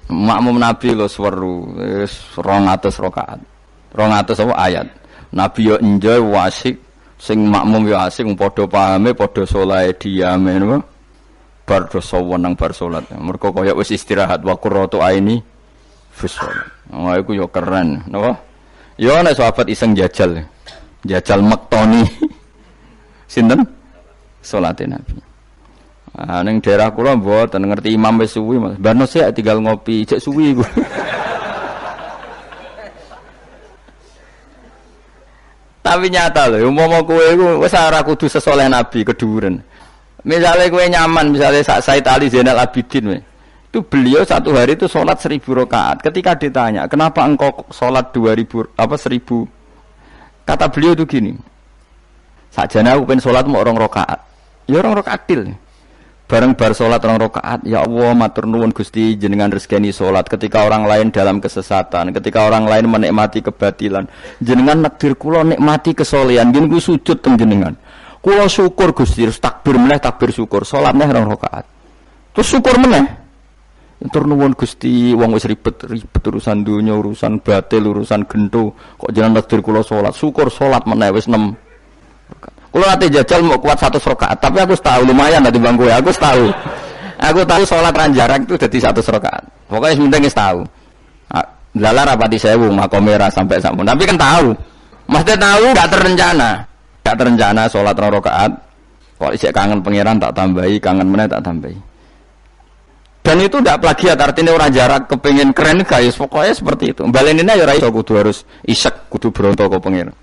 makmum Nabi lo seweru 200 rakaat 200 apa ayat Nabi yo enjoy wasik sing makmum yo asik padha pahame padha saleh diame napa bar do sawenang bar salat mergo kaya wis istirahat wa qurratu aini fi shalat. Wah iku yo keren napa yo ana sahabat iseng jajal mektoni sinten salate Nabi. Ah ning daerah kula mboten ngerti imam wis suwi Mas. Barno sik tinggal ngopi cek suwi iku. Tapi nyata lho umpama kowe iku wis ora kudu sesoleh Nabi keduren. Misale kowe nyaman misale Said Ali Zainal Abidin itu beliau satu hari itu sholat 1000 rakaat. Ketika ditanya, "Kenapa engkau sholat 2000 apa 1000?" Kata beliau itu gini. Sakjane aku pengen sholat mau 2 rakaat. Ya 2 rakaat til. Bareng bar sholat 2 rakaat, ya Allah matur nuwun Gusti jenengan rezekani sholat ketika orang lain dalam kesesatan, ketika orang lain menikmati kebatilan. Jenengan nakdir kula nikmati kesolehan, nggih niku sujud teng jenengan. Kula syukur Gusti, terus takbir meneh takbir syukur, sholat meneh 2 rakaat. Terus syukur meneh. Matur nuwun Gusti, wong wis ribet urusan dunya, urusan batil, urusan gento, kok jenengan nakdir kula sholat, syukur sholat meneh wis 6. Kalau nanti jajal mau kuat 100 rakaat, tapi aku tahu lumayan nanti bangku ya, aku tahu sholat ranjarak itu jadi 100 rakaat. Pokoknya sementing tahu. Lala rapati sewu makomera sampai sampun. Tapi kan tahu, maksudnya tahu nggak terencana sholat 2 rakaat. Kalau isek kangen pangeran tak tambahi, kangen meneh tak tambahi. Dan itu tidak plagiat, artinya orang jarak kepengen keren guys. Pokoknya seperti itu. Baleninnya ya raiso kudu harus isek, kudu berontok ke pangeran.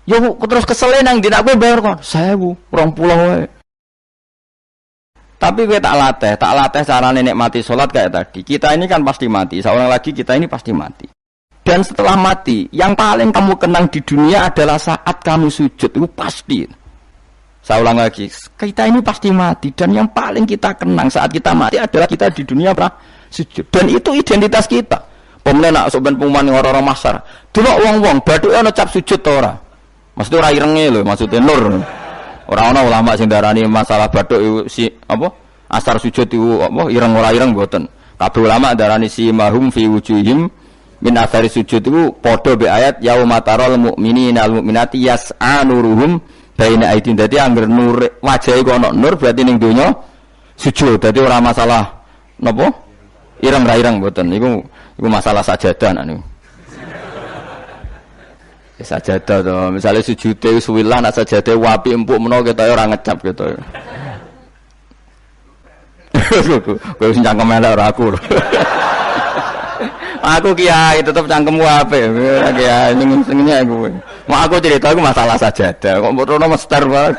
Yo terus kesel nang dina kowe bayar kok 1000, 20 wae. Tapi kowe tak latih carane nikmati salat kayak tadi. Kita ini kan pasti mati, seorang lagi kita ini pasti mati. Dan setelah mati, yang paling kamu kenang di dunia adalah saat kamu sujud, itu pasti. Saya ulang lagi, kita ini pasti mati dan yang paling kita kenang saat kita mati adalah kita di dunia pernah sujud. Dan itu identitas kita. Pemenang nak soben pengumuman orang-orang masar. Delok wong-wong bathuke ana cap sujud ta ora? Maksudnya ora irenge lho, maksudnya nur. Ora ana ulama sing darani masalah bathuk si apa? Asar sujud iku apa ireng ora ireng mboten. Kabeh ulama darani simahum fi wujuhim min athari sujud itu padha be ayat yauma taral mu'minina al mu'minati yas'a nuruhum baina aidin. Dadi angger nur wajahe kok ana nur berarti ning donya sujud. Dadi ora masalah napa? Ireng ra ireng mboten. Iku masalah sajadah niku. Sajadah to, misale sujude suwilah nek sajadah wapi empuk menawa ketok ora ngecap ketok. Kowe sing cangkem elek ora aku. Aku kiai tetep cangkemmu apik. Kiai senengnya aku. Mau aku cerita aku masalah sajadah. Kok mbok mester banget.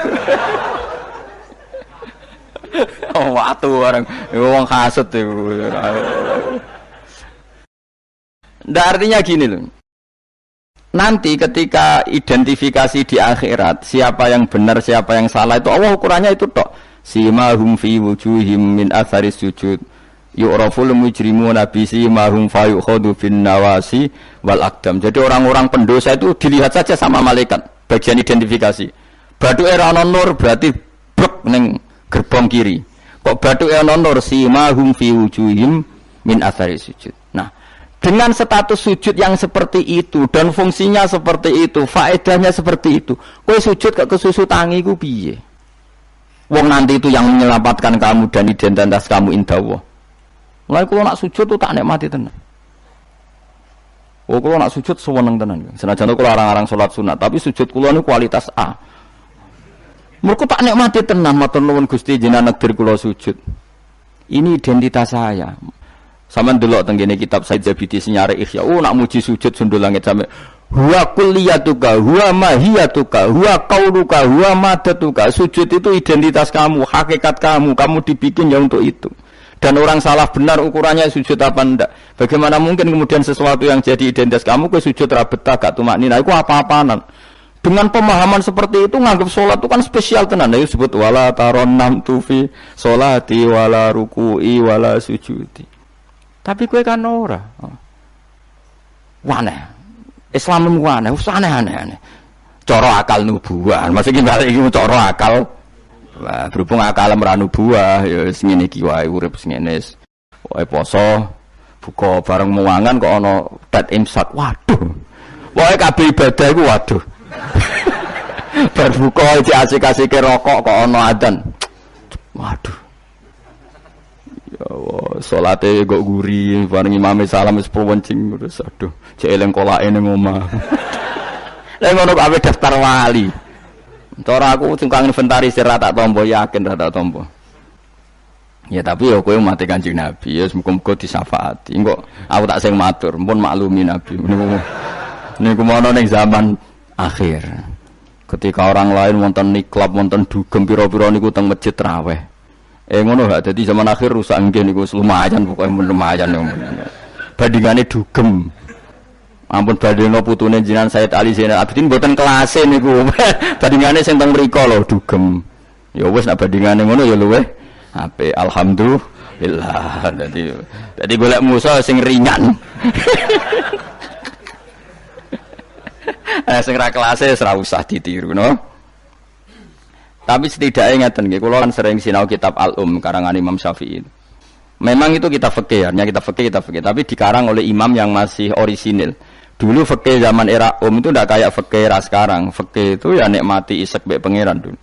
Oh, watu orang wong hasud iku. Ndak artinya gini loh. Nanti ketika identifikasi di akhirat siapa yang benar siapa yang salah itu Allah ukurannya itu tok. Simahum fi wujuhim min athari sujud yu'raful mujrimuna bi simahum fayukhadu fin nawasi wal aqdam. Jadi orang-orang pendosa itu dilihat saja sama malaikat bagian identifikasi. Bathuke ra ana nur berarti brek ning gerbong kiri. Kok bathuke ana nur simahum fi wujuhim min athari sujud. Nah, dengan status sujud yang seperti itu dan fungsinya seperti itu, faedahnya seperti itu. Kowe sujud kok kesusu tangi ku piye? Wong nanti itu yang menyelamatkan kamu dan identitas kamu indah Allah. Mulai kalau nak sujud tuh tak nikmati tenan. Oh kalau nak sujud sewenang tenan. Senajan kalau orang-orang sholat sunat, tapi sujud kula ini kualitas A. Mereka tak nikmati tenan. Matur nuwun Gusti jenengan negdir kula sujud. Ini identitas saya. Sama ndelok teng kene kitab Said Zabidi senyare Ihya. Oh nak muji sujud sundul langit sampe huwa kulliyatuka, huwa mahiyatuka, huwa qauluka, huwa madatuka. Sujud itu identitas kamu, hakikat kamu dibikin ya untuk itu. Dan orang salah benar ukurannya sujud apa ndak. Bagaimana mungkin kemudian sesuatu yang jadi identitas kamu ke sujud ra betah gak tumaknina iku apa-apaanan. Dengan pemahaman seperti itu nganggap sholat itu kan spesial tenan. Ayo sebut wala taronam tufi sholati wala ruku'i wala sujudi. Tapi kowe kan ora. Waneh. Islam aneh, aneh. Cara akal nubuah. Maksudnya balik iki cara akal. Lah berhubung akal ora nubuah ya wis ngene iki wae urip ngene. Wae poso, buka bareng muangan kok ana tet imsak. Waduh. Wae kabeh ibadah iku waduh. Bar buka iki asik-asike rokok kok ana adzan. Waduh. Ya Allah, salate kok guri, bareng imame salam wis pewencing terus aduh, cek eling kolake ning omah. Lah ngono kok ape daftar wali. Cara aku tukang inventarisir ra tak tampa yakin ra tak tampa. Ya tapi ya kowe mati Kanjeng Nabi, ya muga-muga disyafaati. Engko aku tak sing matur, pun maklumi Nabi. Niku mono ning zaman akhir. Ketika orang lain wonten niklab, wonten dugem pira-pira niku teng masjid raweh. Ngono gak dadi zaman akhir rusak nggih niku lumayan pokoke lumayan ya. Bandingane dugem. Ampun badheno putune jenengan Said Ali Zainal Abidin mboten kelase niku. Bandingane sing teng mriku lho dugem. Ya wis nek bandingane ngono ya luweh apik alhamdulillah. Dadi golek musuh sing ringan. Sing ra kelase ora usah ditiru no. Tapi setidaknya ngeten nggih, kula kan sering sinau kitab Al-Um karangan Imam Syafi'i. Memang itu kitab fikih, hanya kitab fikih, tapi dikarang oleh imam yang masih orisinil. Dulu fikih zaman era itu ndak kayak fikih era sekarang. Fikih itu ya nikmati isek mbek pangeran dulu.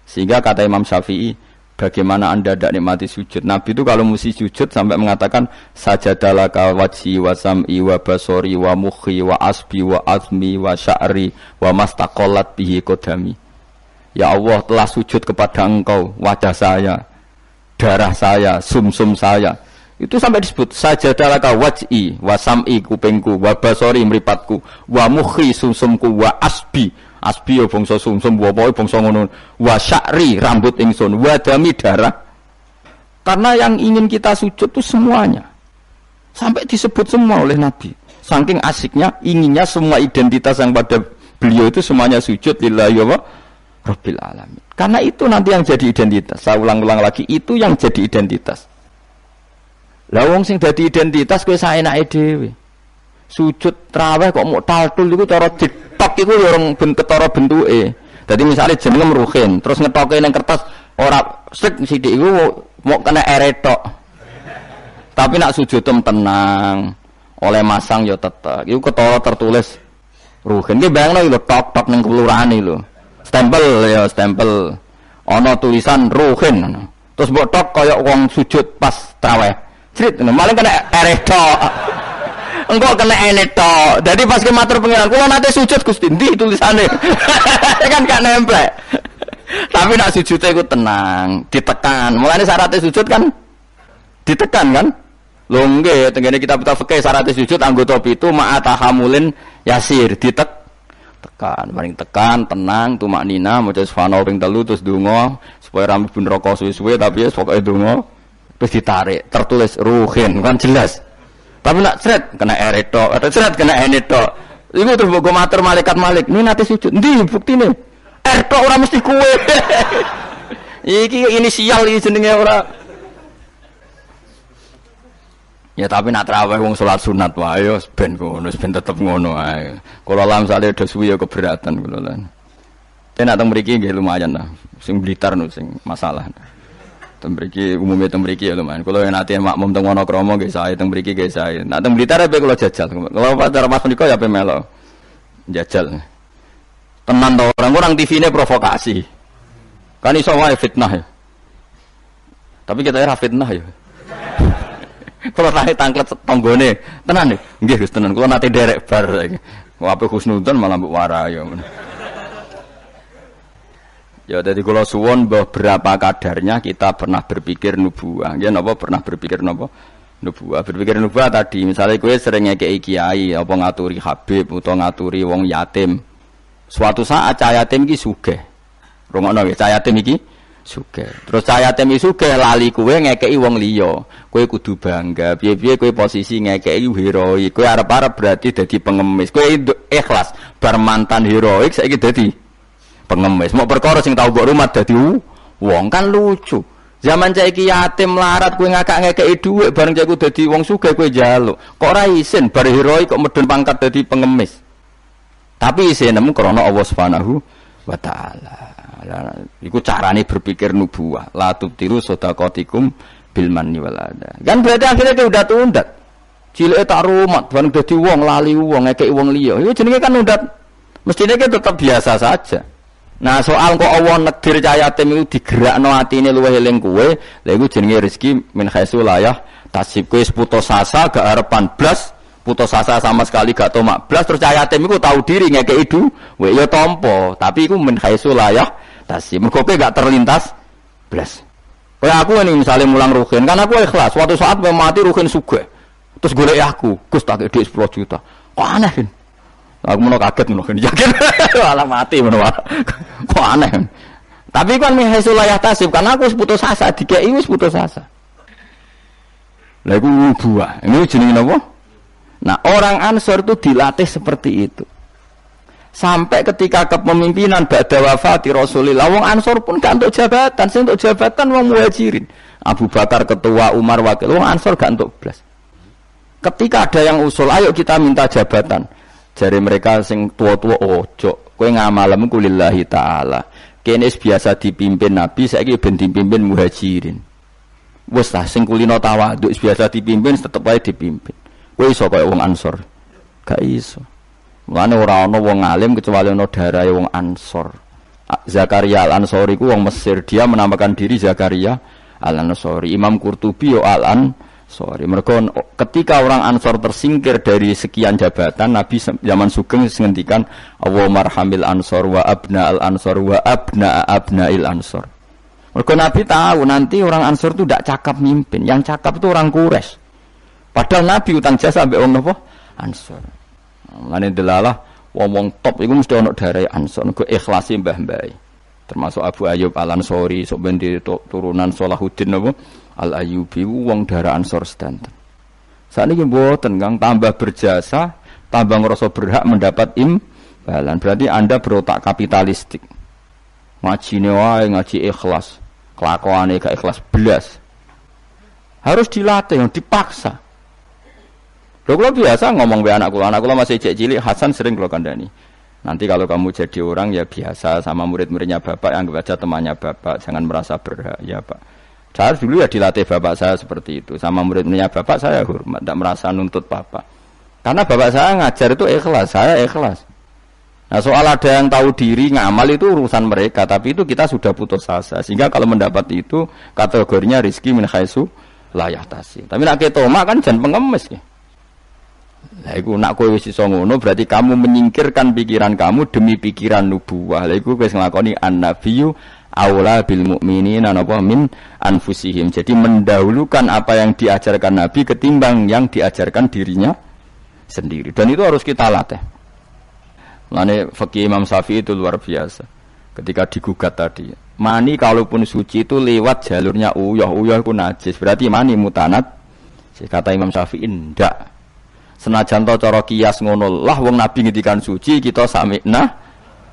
Sehingga kata Imam Syafi'i, bagaimana Anda ndak nikmati sujud? Nabi itu kalau mesti sujud sampai mengatakan sajadalaka wajhi wa sam'i wa basori wa mukhi wa asbi wa azmi wa sya'ri wa mastaqallat bihi qadami. Ya Allah telah sujud kepada engkau, wajah saya, darah saya, sumsum saya. Itu sampai disebut sajadalaka waj'i wa sam'i kupingku, wa basori mripatku, wa mukhi sumsumku, wa asbi ya bangsa sumsum, wa pokoke bangsa ngono, wa sya'ri rambut ingsun, wa dami darah. Karena yang ingin kita sujud itu semuanya. Sampai disebut semua oleh Nabi. Saking asiknya, inginnya semua identitas yang pada beliau itu semuanya sujud lillahi wa Rabbil alamin. Karena itu nanti yang jadi identitas. Saya ulang-ulang lagi, itu yang jadi identitas. Lah wong sing dadi identitas kowe saenake dhewe. Sujud traweh kok mok taltul iku cara ditok iku ya orang ketara bentuke. Dadi misale jenenge Ruhin, terus ngetoke ning kertas ora sik sithik iku mok kena ere tok. Tapi nak sujud tenang, oleh masang ya tetep. Iku ketara tertulis ruhin. Ki bayangno lho tok-tok ning kelurahan iki lho. Stempel. Ana tulisan ruhin. Terus mbok tok kaya wong sujud pas traweh. Crit, malah kena ereh tok. Engko kena ene tok. Dadi pas ke matur pengiran, kula nate sujud Gusti, ndi tulisane? Kan gak nempel. Tapi nak sujudnya itu tenang, ditekan. Mulane syaratnya sujud kan ditekan kan? Lho nggih, tengene kita fikih syaratnya sujud anggota itu ma'atahamulin yasir, tekan, paling tekan, tenang, tumaknina, maca subhanallah ping 3 terus donga supaya rambut ben rokok suwe-suwe tapi ya pokoke donga terus ditarik, tertulis ruhin kan jelas. Tapi nak sret kena ereto, atau sret kena eneto. Iku terus mbok matur malaikat Malik, "Ini nate sujud, ndi buktine?" Erto ora mesti kuwe. Iki inisial iki jenenge ora. Ya tapi nak traweh wong salat sunat wae ya ben ngono, ben tetep ngono ae. Kula lam sale do suwi ya keberatan kula lan. Tenak teng mriki nggih lumayan lah. Sing Blitar no sing masalah. Teng mriki umume teng mriki ya lumayan. Kula nate makmum teng Wonokromo nggih sae, teng mriki nggih sae. Nak teng Blitar ape kula jajal. Kalau pacar Mas menika ya ape melo. Jajal. Tenan to orang TV-ne provokasi. Kan iso wae fitnah ya. Tapi kita ora fitnah ya. Kalau tangklet tanggone, tenan nih. Nggih Gus tenan. Kula nate derek bar saiki. Wape husnudzon malah mbok warayo. Ya dadi kula suwun beberapa kadarnya kita pernah berpikir nubuwah. Nggih napa pernah berpikir napa? Nubuwah. Berpikir nubuwah tadi misalnya kowe sering ngekeki kiai apa ngaturi habib utawa ngaturi wong yatim. Suatu saat cah yatim iki sugih. Rungokno nggih, cah yatim iki sugih. Terus cah yatim iki sugih lali kowe ngekeki wong liya. Kowe kudu bangga. Piye-piye kowe posisi ngekeki heroik. Kowe arep-arep berarti dadi pengemis. Kowe ikhlas bar mantan heroik saiki dadi pengemis. Mau perkara sing tau mbok rumat dadi wong kan lucu. Zaman cah iki yatim melarat kowe ngakak ngekeki dhuwit bareng cah iku dadi wong sugih kowe njaluk. Kok ora isin bar heroik kok medun pangkat dadi pengemis. Tapi isenemu krana Allah Subhanahu wa taala. Iku carane berpikir nubuwah. La tubtiru shadaqatikum bil manni wal adha. Kan berarti akhirnya dia udah tundat. Cileke tak rumat, bareng dadi wong lali wong ngekeki wong liya. Iku jenenge kan undat. Mestine ki tetap biasa saja. Nah, soal kok Allah negdir cah yatim iku digerakno atine luwih eling kowe, lha iku jenenge rezeki min khaisu layah tasib kowe putus asa gak arepan blas. Putus asa sama sekali gak tomak blas terus cah yatim iku tahu diri ngekeki dhuwit ya tampa tapi iku min khaisu layah tasib mergo gak terlintas blas kaya aku ini misalnya mulang ruhin kan aku ikhlas suatu saat mati ruhin sugih terus golek aku Gus tak dhuwit 10 juta kok aneh kan aku menawa kaget menawa yakin malah mati menawa kok aneh tapi kan min khaisu layah tasib karena aku putus asa dikeki wis putus asa lha iku nubuwah ini jenenge napa. Nah orang Ansor itu dilatih seperti itu sampai ketika kepemimpinan ba'da wafati Rasulillah wong Ansor pun gak untuk jabatan sing untuk jabatan wong Muhajirin Abu Bakar ketua Umar wakil wong Ansor gak untuk blas ketika ada yang usul ayo kita minta jabatan jari mereka sing tua-tua ojo kowe ngamalem ku lillahi ta'ala kene biasa dipimpin Nabi saiki ben dipimpin Muhajirin wis lah sing kulino tawadhu biasa dipimpin tetep wae dipimpin. Kowe iso kaya wong Ansor. Gak iso. Mulane ora ana wong alim kecuali ana darahe wong Ansor. Zakaria Al-Ansori ku wong Mesir, dia menamakan diri Zakaria Al-Ansori. Imam Qurtubi yo Al-Ansori. Mergo ketika orang Ansor tersingkir dari sekian jabatan, Nabi zaman Sugeng ngendikan Allahumma arhamil Ansor wa abna al-Ansor wa abna abnail Ansor. Mergo Nabi tahu nanti orang Ansor itu tidak cakap mimpin, yang cakap itu orang Quraisy. Padahal Nabi utang jasa ambek wong napa? Ansor. Mulane delalah wong top iku mesti ana darahe Ansor, nego ikhlase mbah-mbah. Termasuk Abu Ayyub Al-Ansori, sok ben turunan Salahuddin napa? Al-Ayyubi wong darah Ansor sedanten. Sakniki mboten Kang tambah berjasa, tambah ngrasa berhak mendapat imbalan. Berarti Anda berotak kapitalistik. Ngajine wae ngaji ikhlas, kelakuane gak ikhlas blas. Harus dilatih, dipaksa. Lho kula biasa ngomong be anak kula masih cilik Hasan sering kula kandhani. Nanti kalau kamu jadi orang ya biasa sama murid-muridnya Bapak yang baca temannya Bapak, jangan merasa berhak ya Pak. Saya dulu ya dilatih bapak saya seperti itu, sama murid-muridnya bapak saya hormat, tidak merasa nuntut bapak. Karena bapak saya ngajar itu ikhlas, saya ikhlas. Nah soal ada yang tahu diri ngamal itu urusan mereka, tapi itu kita sudah putus asa. Sehingga kalau mendapat itu kategorinya rizki min khaisu la yahtasi. Tapi nak ketoma kan jangan pengemis ya. Lah iku nak kowe wis iso ngono berarti kamu menyingkirkan pikiran kamu demi pikiran nubuwah. Lah iku wis nglakoni an-nabiyyu aula bil mukminina napa min anfusihim. Jadi mendahulukan apa yang diajarkan Nabi ketimbang yang diajarkan dirinya sendiri. Dan itu harus kita latih. Mulane fikih Imam Syafi'i itu luar biasa. Ketika digugat tadi, mani kalaupun suci itu lewat jalurnya uyah itu najis. Berarti mani mutanat. Kata Imam Syafi'i ndak. Senajan to cara kias ngono lah wong Nabi ngendikan suci kita sami'na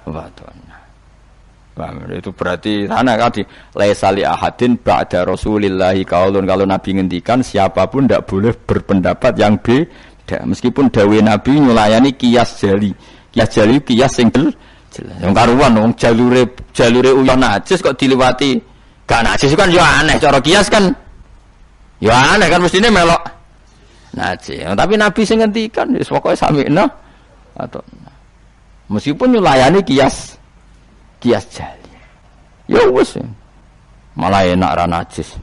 wa ta'na. Itu berarti sana kan di laisa li ahadin ba'da Rasulillah qaulun, kalau Nabi ngendikan siapapun ndak boleh berpendapat yang beda. Meskipun dawuh Nabi nyulayani kias jali. Kias jali kias sing jelas. Yang karuan wong jalure uyah najis kok diliwati gak najis kan ya aneh cara kias kan. Ya aneh kan mestine melok najis. Tapi Nabi sing ngendikan wis pokoke sami'na atau meskipun nyulayani kias jali. Ya wis. Malah enak ra najis.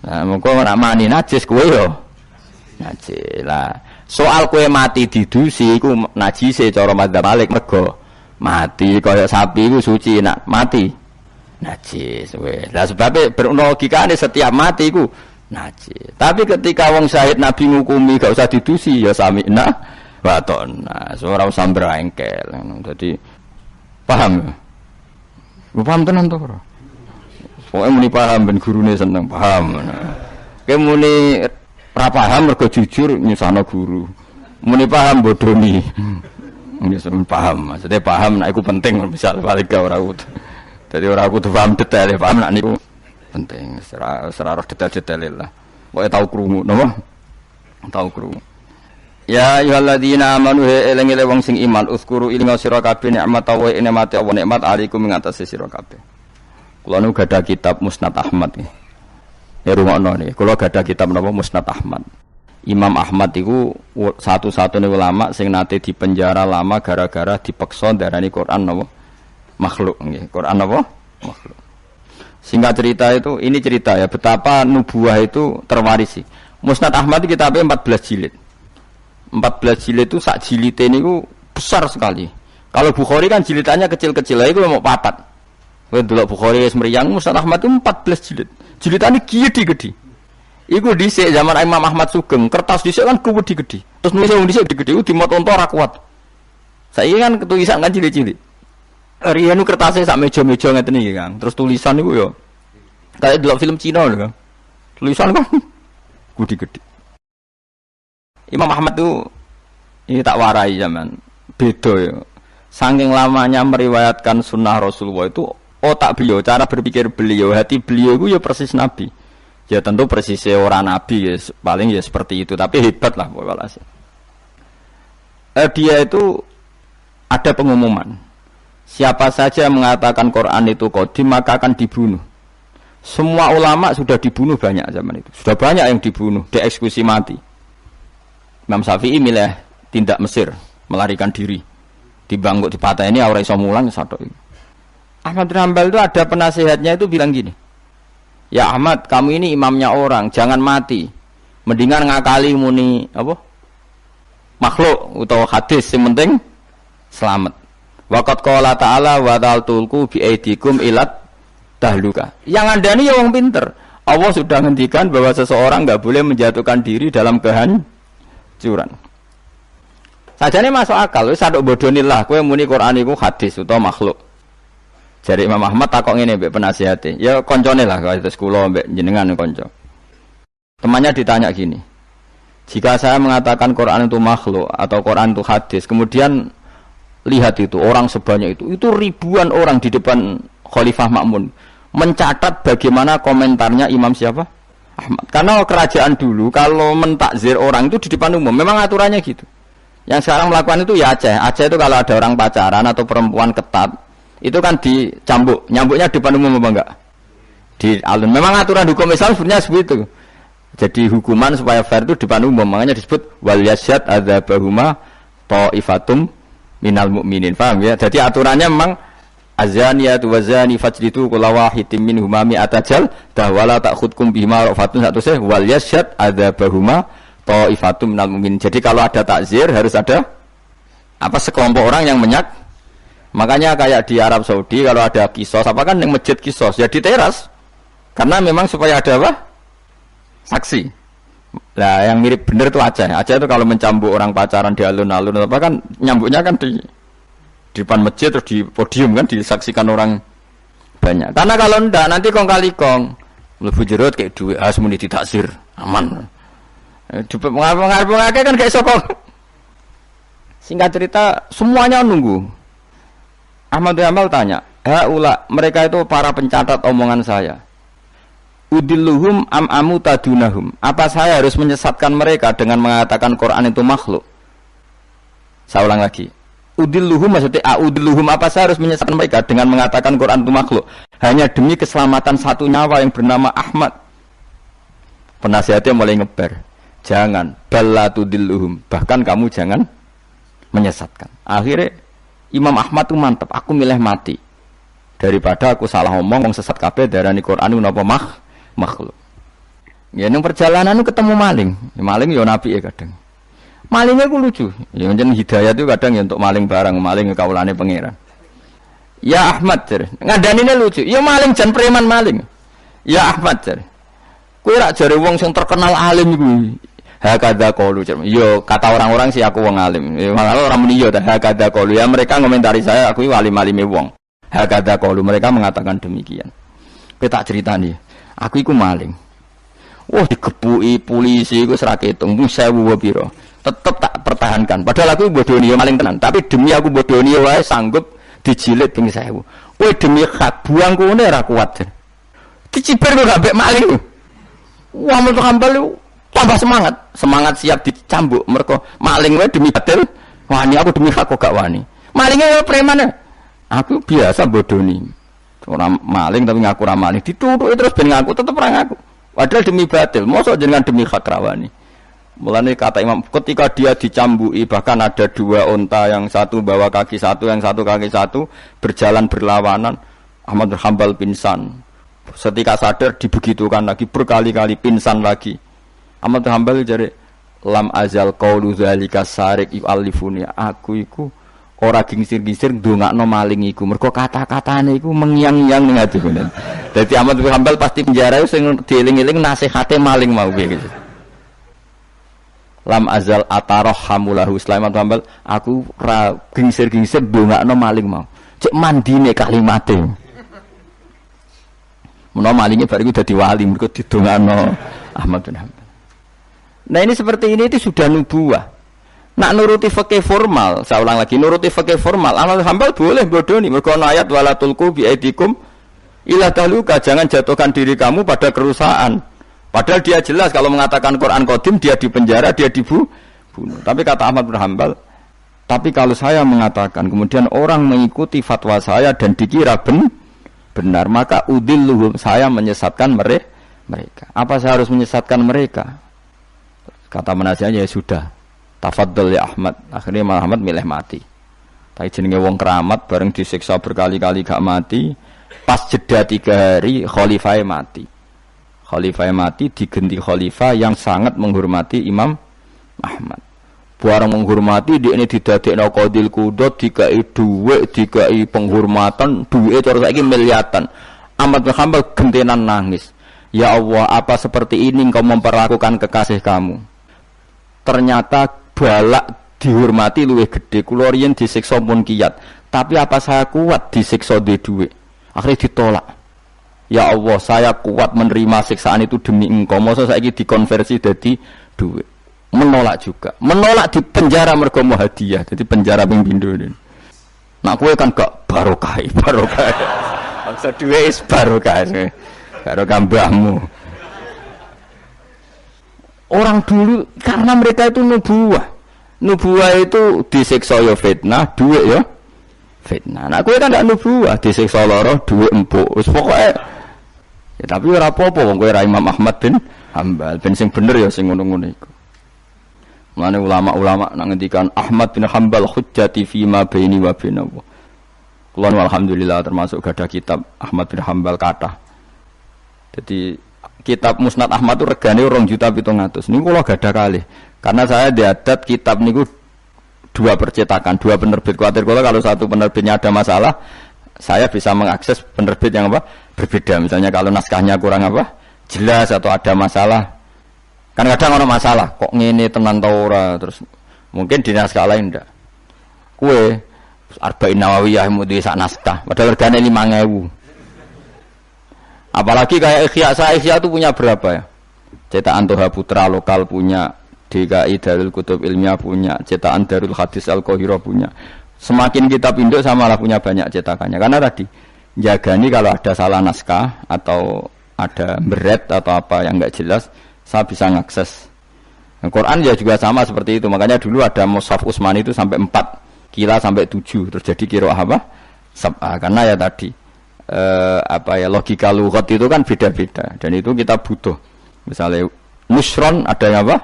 Nah, mengko ora mani najis kowe yo. Najis lah. Soal kowe mati didusi iku najise cara madzhab Malik mergo mati kaya sapi iku suci nak mati najis weh. Lah sebabe berlogikane setiap mati iku najis. Tapi ketika wong syahid Nabi ngukumi gak usah didusi ya sami'na wa ta'na. Ora usah brengkel. Dadi paham. Paham tenan to ora? Pokoke muni paham ben gurune seneng paham. Kowe muni ora paham mergo jujur nyusahno guru. Muni paham bodoni. Nyusun paham. Maksudnya paham nek iku penting misal balik ora kudu. Dadi ora kudu paham detail, paham nek niku penting. Ora detail-detail lah. Pokoke tau krungu napa? Tau krungu. Ya ayyuhalladzina amanu eling-eling wong sing iman uzkuru ilinga sira kabeh nikmat wa nikmate Allah nikmat alaikum ing atase sira kabeh. Kula nu gadah kitab Musnad Ahmad nggih. Ya rungokno niki, kula gadah kitab napa Musnad Ahmad. Imam Ahmad itu satu-satunya ulama sing nate dipenjara lama gara-gara dipeksa darani Quran napa makhluk nggih. Quran napa makhluk. Singkat cerita itu, ini cerita ya betapa nubuah itu terwarisi. Musnad Ahmad itu kitabnya 14 jilid. 14 jilid itu sak jilid niku besar sekali. Kalau Bukhari kan jilidannya kecil-kecil, itu mau papat. Kowe delok Bukhari wis mriyang, Musnad Ahmad itu 14 jilid. Jilidane gede-gede. Iku dhisik zaman Imam Ahmad Sugeng, kertas dhisik kan gede-gede. Terus nulis wong dhisik gede-gede iku dimot onto ora kuat. Saiki kan tulisan kan cilik-cilik. Riyen kertasnya sak meja-meja ngeten iki, Kang. Terus tulisan niku yo kayak delok film Cina lho, Kang. Tulisan kan gede-gede. Imam Ahmad tuh ini tak warai zaman beda ya. Saking lamanya meriwayatkan sunnah Rasulullah itu otak beliau, cara berpikir beliau, hati beliau itu ya persis Nabi. Ya tentu persis orang Nabi ya, paling ya seperti itu. Tapi hebat lah pokoknya. Dia itu ada pengumuman. Siapa saja yang mengatakan Quran itu qadim maka akan dibunuh. Semua ulama sudah dibunuh banyak zaman itu. Sudah banyak yang dibunuh, dieksekusi mati. Imam Syafi'i milih tindak Mesir, melarikan diri. Dibangkut dipateni ora iso mulang satok. Ahmad bin Hanbal itu ada penasihatnya itu bilang gini. Ya Ahmad, kamu ini imamnya orang, jangan mati. Mendingan ngakali muni apa? Makhluk atau hadis yang penting selamat. Waqat qala ta'ala wa ta'altulku bi aidikum ilat tahluka. Yang andani ya wong pinter. Allah sudah ngendikan bahwa seseorang enggak boleh menjatuhkan diri dalam kehancuran. Sajane masuk akal, wis sadok bodonilah kowe muni Quran iku hadis utawa makhluk. Jare Imam Ahmad takok ngene mbek penasihate. Ya koncone lah kados kula mbek jenengan kanca. Temannya ditanya gini. Jika saya mengatakan Quran itu makhluk atau Quran itu hadis, kemudian lihat itu orang sebanyak itu ribuan orang di depan Khalifah Ma'mun mencatat bagaimana komentarnya Imam siapa? Ahmad. Karena kerajaan dulu kalau mentakzir orang itu di depan umum, memang aturannya gitu. Yang sekarang melakukan itu ya Aceh. Aceh itu kalau ada orang pacaran atau perempuan ketat, itu kan dicambuk. Nyambuknya di depan umum apa enggak? Di alun memang aturan hukum Islam sebenarnya seperti itu. Jadi hukuman supaya fair itu depan umum, makanya disebut wal yasyad adzabahuma ta'ifatum minal mu'minin. Paham ya? Jadi aturannya memang azaniyatu wazani fajlitu kulla wahidin minhuma mi'atajal dahwala ta'khudkum bihima rafatun satu seh wal yasyad adzabahuma ta'ifatum minal mu'minin. Jadi kalau ada takzir harus ada apa sekelompok orang yang makanya kayak di Arab Saudi kalau ada kisos apa kan yang masjid kisos ya di teras karena memang supaya ada apa saksi. Nah yang mirip bener itu Aceh itu kalau mencambuk orang pacaran di alun-alun apa kan nyambuknya kan di depan masjid terus di podium kan disaksikan orang banyak. Karena kalau ndak nanti kong kali kong mlebu jerut kayak duit asmuni ditaksir aman. Mengarep-ngarep kan kayak sokong. Singkat cerita semuanya nunggu. Ahmad Yamal tanya, haula mereka itu para pencatat omongan saya. Udilluhum am amutadunahum. Apa saya harus menyesatkan mereka dengan mengatakan Quran itu makhluk? Saya ulang lagi. Udilluhum maksudnya udilluhum apa saya harus menyesatkan mereka dengan mengatakan Quran itu makhluk? Hanya demi keselamatan satu nyawa yang bernama Ahmad. Penasihatnya mulai ngeber. Jangan ballatudilluhum. Bahkan kamu jangan menyesatkan. Akhirnya Imam Ahmad itu mantap. Aku milih mati daripada aku salah ngomong sesat kabeh darani Quran itu napa makhluk. Ya ning perjalanan itu ketemu maling. Ya, maling ya nabi ya kadang. Malingnya ku lucu. Ya njen hidayah itu kadang ya untuk maling barang, maling kawulane pangeran. Ya Ahmad jar. Ngadanine lucu. Ya maling jan preman maling. Ya Ahmad jar. Kowe rak jare wong sing terkenal alim iku. Hakadha qaulu. Yo kata orang-orang sih aku wong alim. Ya malah orang muni yo hakadha qaulu. Ya mereka ngomentari saya aku alim-alime wong. Hakadha qaulu mereka mengatakan demikian. Kowe tak critani. Aku iku maling. Wah digepuki polisi iku ora ketung 1000 pira. Tetep tak pertahankan. Padahal aku bodoni yo maling tenan, tapi demi aku bodoni wae sanggup dijilid ping 1000. Kowe demi hak buang kene ora kuat. Diciper kok gak mbek maling. Wah metu kambal tambah semangat siap dicambuk mergo maling wae demi batil. Wani aku demi hak kok gak wani. Malingnya yo preman. Aku biasa bodoni. Orang maling tapi ngaku ora maling, ditutuki terus ben ngaku tetep ora ngaku. Padahal demi batil, mosok jenengan demi hak rawani. Mulane kata Imam ketika dia dicambuki bahkan ada dua unta yang satu bawa kaki satu yang satu kaki satu berjalan berlawanan, Ahmad bin Hanbal pingsan. Setika sadar dibegitukan lagi berkali-kali pingsan lagi. Ahmad bin Hanbal jare lam azal qaulu zalika sarik yu'allifuni aku iku ora gingsir-gingsir ndongakno maling iku mergo kata-katane iku mengyang-yang ning ati kuwi. Dadi Ahmad bin Hanbal pasti penjara sing dieling-eling nasihate maling mau piye gitu. Lam azal atarhamulahu Sulaiman Hanbal aku ora gingsir-gingsir ndongakno maling mau. Cek mandine kalimate. Menawa malinge bar iku dadi wali mergo didongakno Ahmad bin Hanbal. Nah ini seperti ini itu sudah nubuwah. Nak nuruti fikih formal, saya ulang lagi, nuruti fikih formal, Ahmad Hanbal boleh bodoni, mergo ayat wala tulqu bi aidikum ila tahluka, jangan jatuhkan diri kamu pada kerusakan. Padahal dia jelas kalau mengatakan Quran qadim dia dipenjara, dia dibunuh. Tapi kata Ahmad bin Hanbal, tapi kalau saya mengatakan kemudian orang mengikuti fatwa saya dan dikira benar, maka udilluhum saya menyesatkan mereka. Apa saya harus menyesatkan mereka? Kata penasihatnya ya sudah. Tafadhol ya Ahmad. Akhirnya Ahmad milih mati. Tapi jenenge wong keramat bareng disiksa berkali-kali gak mati. Pas jeda 3 hari khalifah mati. Khalifah mati diganti khalifah yang sangat menghormati Imam Ahmad. Barang menghormati dia ini didadekno qadil qudot, dikai dhuwit, dikai penghormatan, dhuwit cara saiki miliatan. Ahmad bin Hanbal gentenan nangis. Ya Allah, apa seperti ini engkau memperlakukan kekasih kamu? Ternyata balak dihormati luwih gede, kula riyen disiksa pun kiyat. Tapi apa saya kuat disiksa di dhuwit? Akhirnya ditolak. Ya Allah, saya kuat menerima siksaan itu demi engkau. Masa saiki dikonversi jadi dhuwit. Menolak juga. Menolak di penjara mergo mau hadiah. Jadi penjara ping pindho. Nak kowe kan gak barokah. Maksud dhuwit is barokah. Barokah mbahmu. Orang dulu karena mereka itu nubuwah. Nubuwah itu disiksa ya fitnah, dhuwit ya fitnah. Nah kowe kan ndak nubuwah, disiksa lara, dhuwit empuk. Wis pokoke Ya tapi ora apa-apa wong kowe ra Imam Ahmad bin Hambal, ben sing bener ya sing ngono-ngono iku. Mulane ulama-ulama nang ngendikan Ahmad bin Hambal hujjati fi ma baini wa bainahu. Kulo alhamdulillah termasuk gadah kitab Ahmad bin Hambal kathah. Jadi kitab Musnad Ahmad itu regane 2.700.000. Niku kula gadah kalih. Karena saya diadat kitab niku dua percetakan, dua penerbit. Kuatir kula kalau satu penerbitnya ada masalah, saya bisa mengakses penerbit yang apa? Berbeda. Misalnya kalau naskahnya kurang apa? Jelas atau ada masalah. Kan kadang ada masalah, kok ngene tenan ta ora, terus mungkin di naskah lain ndak. Kue Arba'in Nawawiyah mudi sak naskah, padahal regane 5.000. Apalagi kayak Ihya itu punya berapa ya? Cetakan Toha Putra lokal punya, DKI Darul Kutub Ilmiah punya, cetakan Darul Hadis Al-Qahirah punya. Semakin kitab induk samalah punya banyak cetakannya. Karena tadi jagani kalau ada salah naskah atau ada beret atau apa yang enggak jelas, saya bisa mengakses. Al-Quran ya juga sama seperti itu. Makanya dulu ada Mushaf Utsmani itu sampai 4, Kila sampai 7. Terus jadi qiraah apa? Sab'ah. Karena ya tadi logika lughat itu kan beda-beda. Dan itu kita butuh. Misalnya nusron ada yang apa?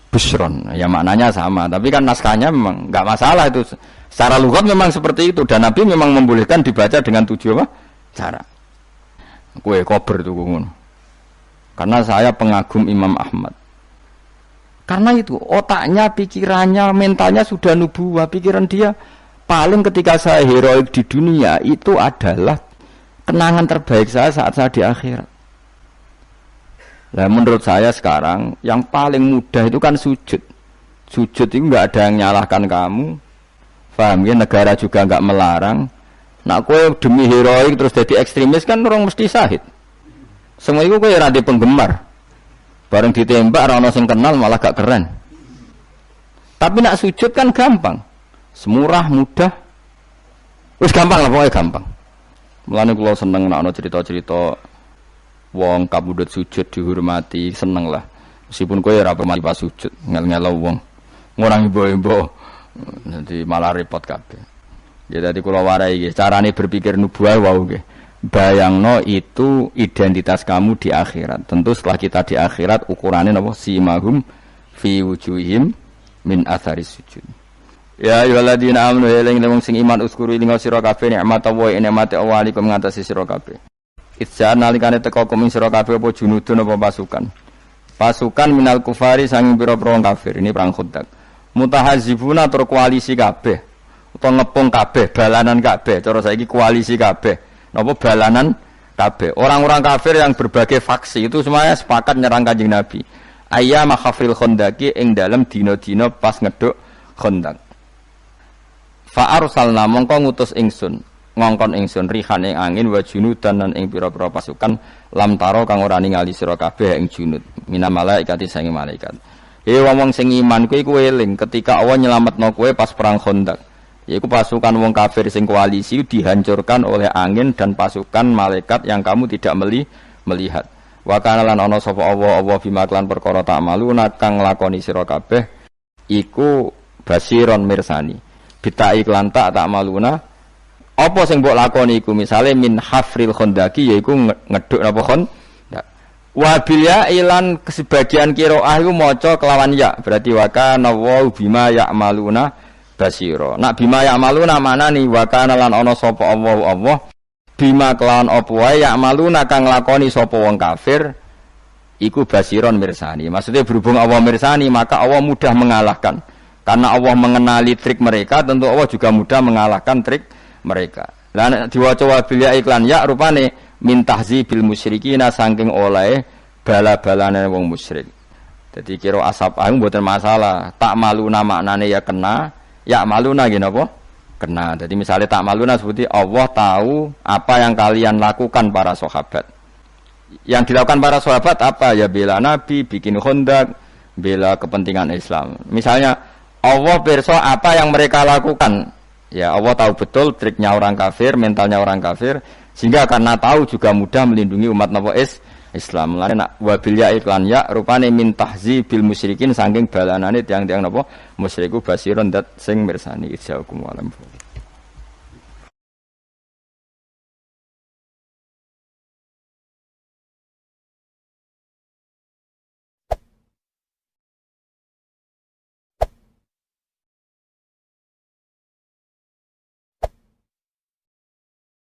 Busron. Ya maknanya sama. Tapi kan naskahnya memang enggak masalah itu. Secara lughat memang seperti itu. Dan Nabi memang membolehkan dibaca dengan 7 apa? Cara. Kue kober itu ngono. Karena saya pengagum Imam Ahmad. Karena itu otaknya, pikirannya, mentalnya sudah nubuwah. Pikiran dia paling ketika saya heroik di dunia itu adalah kenangan terbaik saya saat saya di akhirat. Nah, menurut saya sekarang yang paling mudah itu kan sujud. Sujud itu nggak ada yang nyalahkan kamu. Paham ya? Negara juga nggak melarang. Nak kowe demi heroik terus jadi ekstremis kan orang mesti syahid. Semua itu kowe ra penggemar. Bareng ditembak ra ono sing kenal malah gak keren. Tapi nak sujud kan gampang. Semurah, mudah. Wis gampang lah pokoknya gampang. Mulane kula seneng nek ana cerita-cerita wong kabudut sujud dihormati, seneng lah. Meskipun kowe ora pernah pas sujud, ngel-ngelo wong. Ngurang ibo-ibo. Nanti malah repot kabeh. Ya tadi kula warai nggih, carane berpikir nubuwah wau nggih. Bayangno itu identitas kamu di akhirat. Tentu setelah kita di akhirat ukurannya napa simahum fi wujuhim min atharis sujud. Ya ayyuhalladzina amanu eling wong sing iman uskuru ing sira kabeh nikmat Allah nikmate Allah alikum ngatasi sira kabeh. Itsa nalikane teka kum sira kabeh apa junudun apa pasukan. Pasukan minal kufari sanging pira-pira kafir. Ini perang Khandaq. Mutahazibuna tur koalisi kabeh. Utawa ngepung kabeh, balanan kabeh, cara saiki koalisi kabeh. Napa balanan kabeh. Orang-orang kafir yang berbagai faksi itu semuanya sepakat nyerang Kanjeng Nabi. Ayyama khafril Khandaqi ing dalem dina-dina pas ngeduk Khandaq. Fa arsalna mongko ngutus ingsun, ngongkon ingsun rihan ing angin wa junudan lan ing pira-pira pasukan lam taro kang ora ningali sira kabeh ing junud. Minal malaikati sange malaikat. Wong sing iman kuwi eling ketika Allah nyelametno kowe pas perang Khandaq. Yaitu pasukan wong kafir sing koalisi dihancurkan oleh angin dan pasukan malaikat yang kamu tidak melihat. Wa kana lan ana sapa Allah bima klan perkara tak maluna kang nglakoni sira kabeh iku basiron mirsani. Bita iklan tak maluna apa sing mbok lakoni iku misale min hafril Khandaqi yaiku ngeduk napa Khandaq. Wa bil ya ilan sebagian qiraah iku maca kelawan ya berarti wa kana wa bima ya'maluna basiro. Nak bima ya'maluna manani wa kana lan ana sapa Allah bima kelawan apa wae ya'maluna kang nglakoni sapa wong kafir iku basiron mirsani. Maksudnya berhubung Allah mirsani maka Allah mudah mengalahkan. Karena Allah mengenali trik mereka, tentu Allah juga mudah mengalahkan trik mereka. Lah diwaca wa bil ya iklan ya rupane min tahzibil musyrikina saking oleh bala-balane wong musyrik. Jadi kira asap ayu mboten masalah. Tak maluna maknane ya kena. Ya maluna gini apa? Kena. Jadi misalnya tak maluna seperti Allah tahu apa yang kalian lakukan para sahabat. Yang dilakukan para sahabat apa? Ya bela Nabi, bikin Khandaq, bela kepentingan Islam. Misalnya Allah pirsa apa yang mereka lakukan. Ya Allah tahu betul triknya orang kafir, mentalnya orang kafir, sehingga karena tahu juga mudah melindungi umat Nabi Islam. Lan nak wabil ya iklan ya rupane min tahzibil musyrikin saking balanane tiang-tiang napa musyriku basiron dat sing mirsani ijaukum walam.